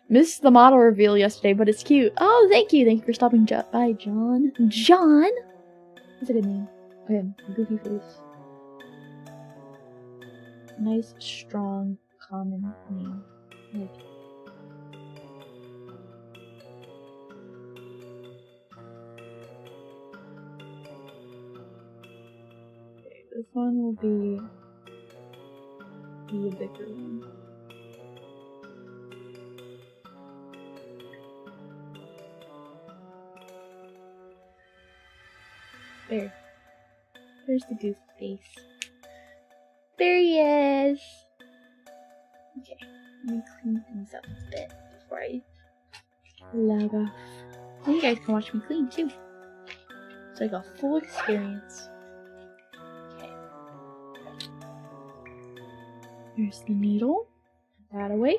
Missed the model reveal yesterday, but it's cute. Oh, thank you. Thank you for stopping by, John. John? That's a good name. Okay, goofy face. Nice, strong, common name. Like, okay, this one will be the bigger one. There. There's the goof face. There he is! Okay, let me clean things up a bit before I log off. And you guys can watch me clean too. It's like a full experience. Okay. There's the needle. Put that away.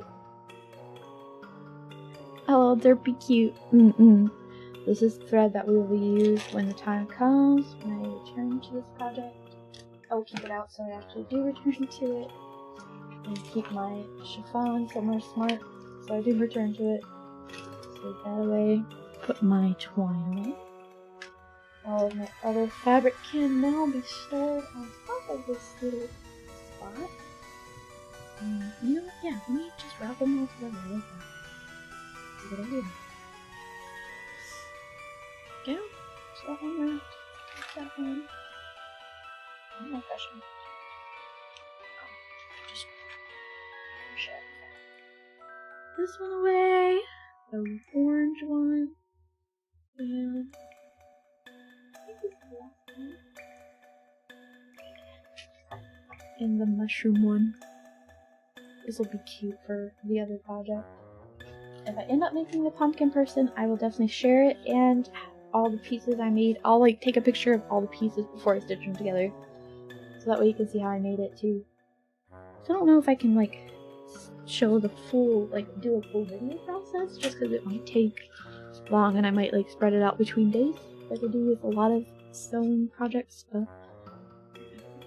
Oh, they're be cute. This is the thread that we will use when the time comes, when I return to this project. I will keep it out so I actually do return to it. And keep my chiffon somewhere smart so I do return to it. Take that away. Put my twine away. All of my other fabric can now be stored on top of this little spot. And you know what? Yeah, let me just wrap them all together like that. That's a good idea. Go. So that one wrapped. That one. No pressure. Just push this one away. The orange one. And I think this is the last one. And the mushroom one. This will be cute for the other project. If I end up making the pumpkin person, I will definitely share it, and all the pieces I made, I'll like take a picture of all the pieces before I stitch them together. So that way you can see how I made it too. So I don't know if I can like show the full, like do a full video process, just because it might take long and I might like spread it out between days, like I do with a lot of sewing projects. But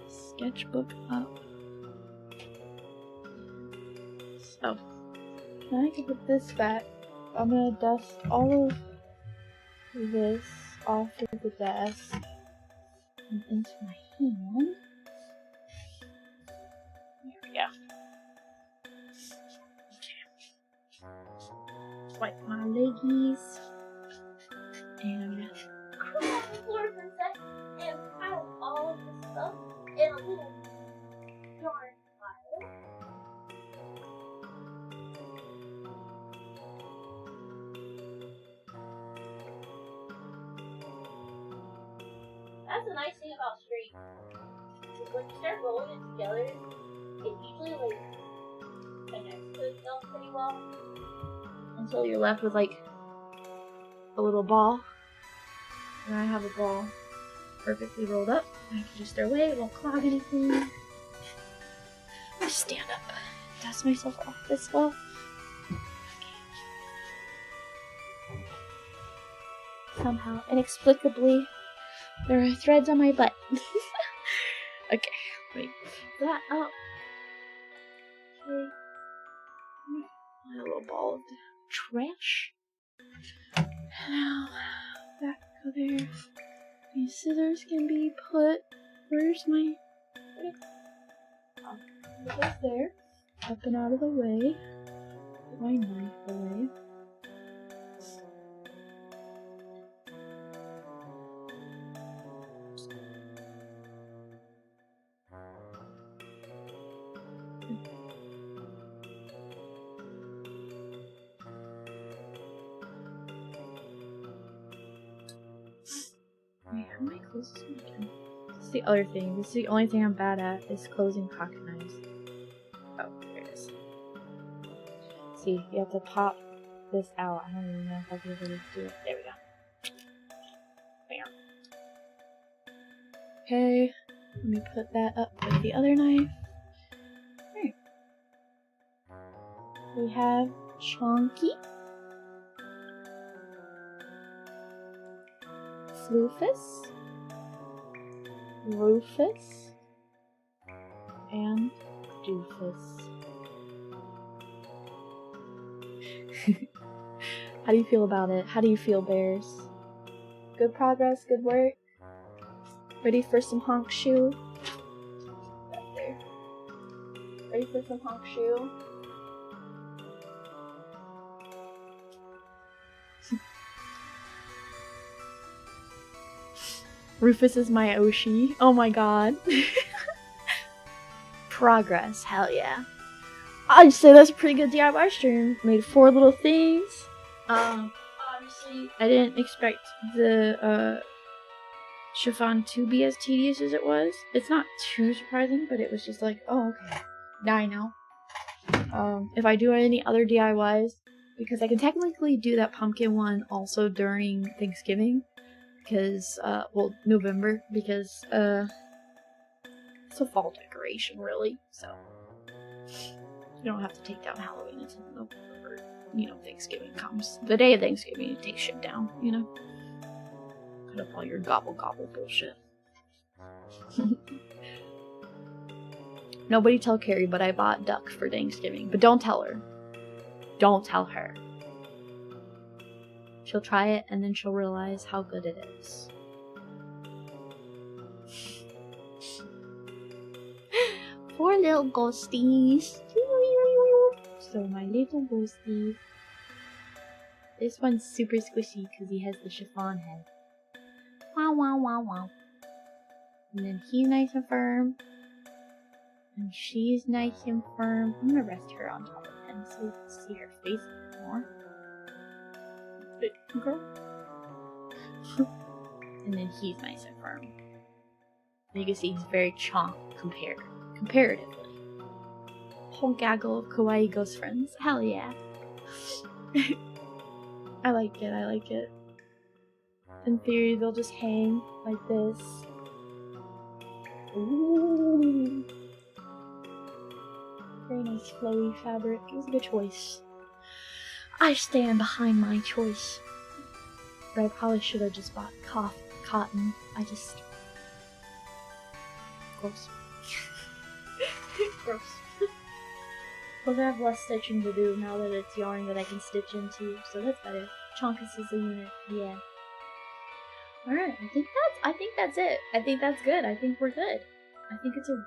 sketchbook up. So now I can put this back. I'm gonna dust all of this off of the desk and into my hand. There we go. Okay. Wipe my leggies and crawl on the floor for a sec and pile all of this stuff in a little yarn pile. That's the nice thing about string. When you start rolling it together, it usually like connects to itself pretty well. Until you're left with like a little ball. And I have a ball perfectly rolled up. I can just throw away, it won't clog anything. Just stand up, dust myself off this well. Okay. Somehow, inexplicably, there are threads on my butt. Okay, wait. That up. Okay. A little ball of trash. Now, back over there. These scissors can be put. Where's my. Put this there. Up and out of the way. Put my knife away. Wait, how am I close this one again? This is the other thing. This is the only thing I'm bad at is closing pocket knives. Oh, there it is. See, you have to pop this out. I don't even know if I'll be able to do it. There we go. Bam. Okay, let me put that up with the other knife. Alright. We have Chonky, Floofus, Rufus, and Doofus. How do you feel about it? How do you feel, bears? Good progress, good work? Ready for some honk shoe? Back there. Ready for some honk shoe? Rufus is my Oshi. Oh my god. Progress, hell yeah. I'd say that's a pretty good DIY stream. Made 4 little things. Obviously, I didn't expect the chiffon to be as tedious as it was. It's not too surprising, but it was just like, oh, okay. Now I know. If I do any other DIYs, because I can technically do that pumpkin one also during Thanksgiving. Because, well, November, because, it's a fall decoration, really, so you don't have to take down Halloween until November, you know, Thanksgiving comes. The day of Thanksgiving, you take shit down, you know? Put up all your gobble bullshit. Nobody tell Carrie, but I bought duck for Thanksgiving, but don't tell her. Don't tell her. She'll try it, and then she'll realize how good it is. Poor little ghosties. So my little ghosties. This one's super squishy because he has the chiffon head. Wow, wow, wow, wow. And then he's nice and firm. And she's nice and firm. I'm gonna rest her on top of him so we can see her face a bit more. Girl. And then he's nice and firm. And you can see he's very chonk comparatively. Whole gaggle of kawaii ghost friends. Hell yeah. I like it. In theory, they'll just hang like this. Ooh. Very nice flowy fabric. It was a good choice. I stand behind my choice. But I probably should have just bought cotton. Gross. Gross. Plus I have less stitching to do now that it's yarn that I can stitch into, so that's better. Chonkus is a unit, yeah. Alright, I think that's it. I think that's good. I think we're good. I think it's a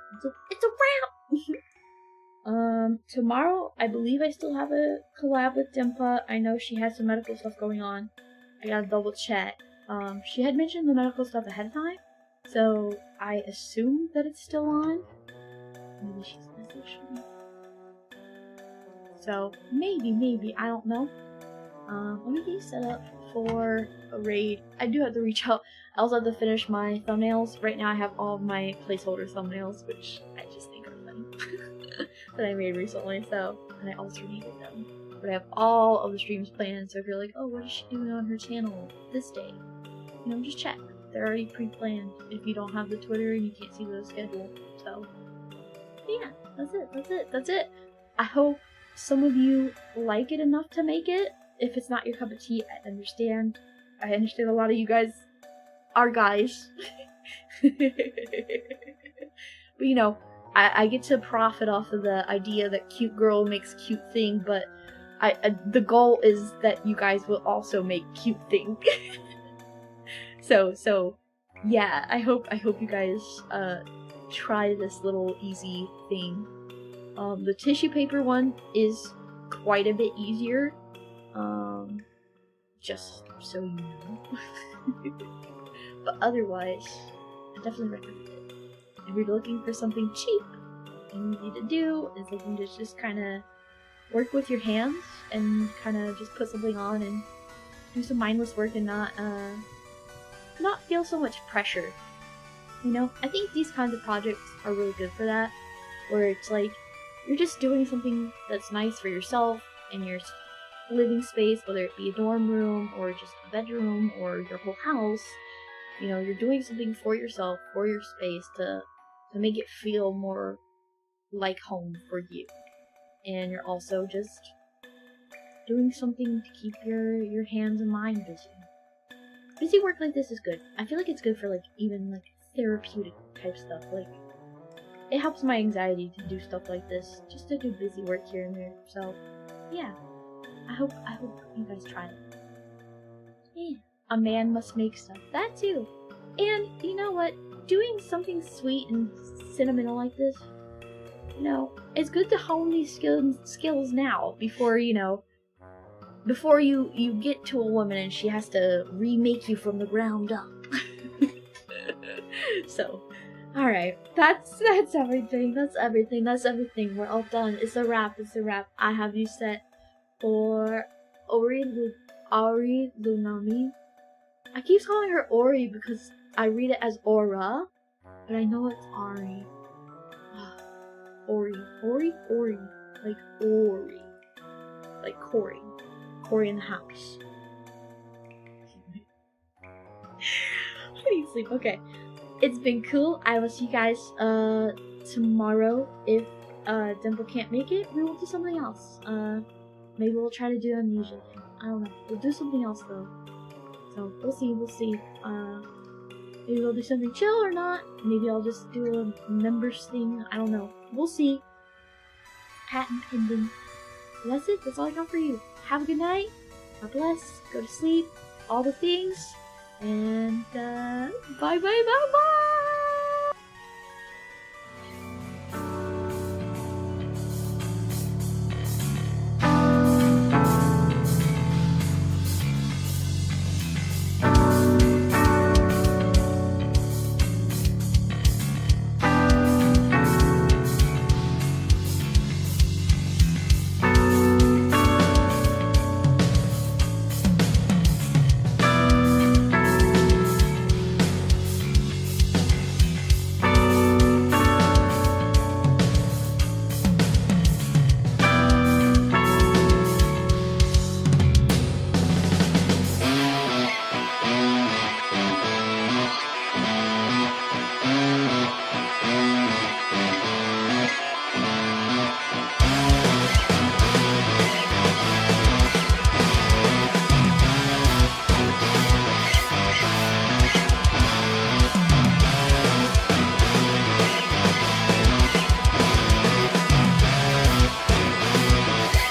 wrap! Tomorrow, I believe I still have a collab with Dimpa. I know she has some medical stuff going on. I gotta double check. She had mentioned the medical stuff ahead of time, so I assume that it's still on. Maybe she's messaged me. So, maybe, I don't know. Let me get set up for a raid. I do have to reach out. I also have to finish my thumbnails. Right now I have all of my placeholder thumbnails, which I just think are funny. That I made recently, so, and I also needed them. But I have all of the streams planned, so if you're like, oh, what is she doing on her channel this day? You know, just check. They're already pre-planned if you don't have the Twitter and you can't see the schedule. So, yeah, that's it. I hope some of you like it enough to make it. If it's not your cup of tea, I understand. I understand a lot of you guys are guys. But you know, I get to profit off of the idea that cute girl makes cute thing, but the goal is that you guys will also make cute thing. So yeah, I hope you guys try this little easy thing. The tissue paper one is quite a bit easier. Just so you know. But otherwise, I definitely recommend it. If you're looking for something cheap and easy to do, is you can just kind of work with your hands and kind of just put something on and do some mindless work and not feel so much pressure. You know, I think these kinds of projects are really good for that, where it's like you're just doing something that's nice for yourself and your living space, whether it be a dorm room or just a bedroom or your whole house. You know, you're doing something for yourself, for your space, to make it feel more like home for you. And you're also just doing something to keep your hands and mind busy. Busy work like this is good. I feel like it's good for like even like therapeutic type stuff. Like it helps my anxiety to do stuff like this, just to do busy work here and there. So yeah, I hope you guys try it. Yeah, a man must make stuff. That too. And you know what? Doing something sweet and sentimental like this, you know, it's good to hone these skills now before you get to a woman and she has to remake you from the ground up. So, alright, that's everything. That's everything. We're all done. It's a wrap. I have you set for Ari Lunami. I keep calling her Ori because I read it as Aura, but I know it's Ari. Ori. Like Ori. Like Cory. Cory in the house. I need sleep. Okay. It's been cool. I will see you guys tomorrow. If Dimple can't make it, we will do something else. Maybe we'll try to do amnesia. I don't know. We'll do something else though. So we'll see. Maybe we'll do something chill or not. Maybe I'll just do a members thing. I don't know. We'll see. Patent pending. That's it. That's all I got for you. Have a good night. God bless. Go to sleep. All the things. And bye.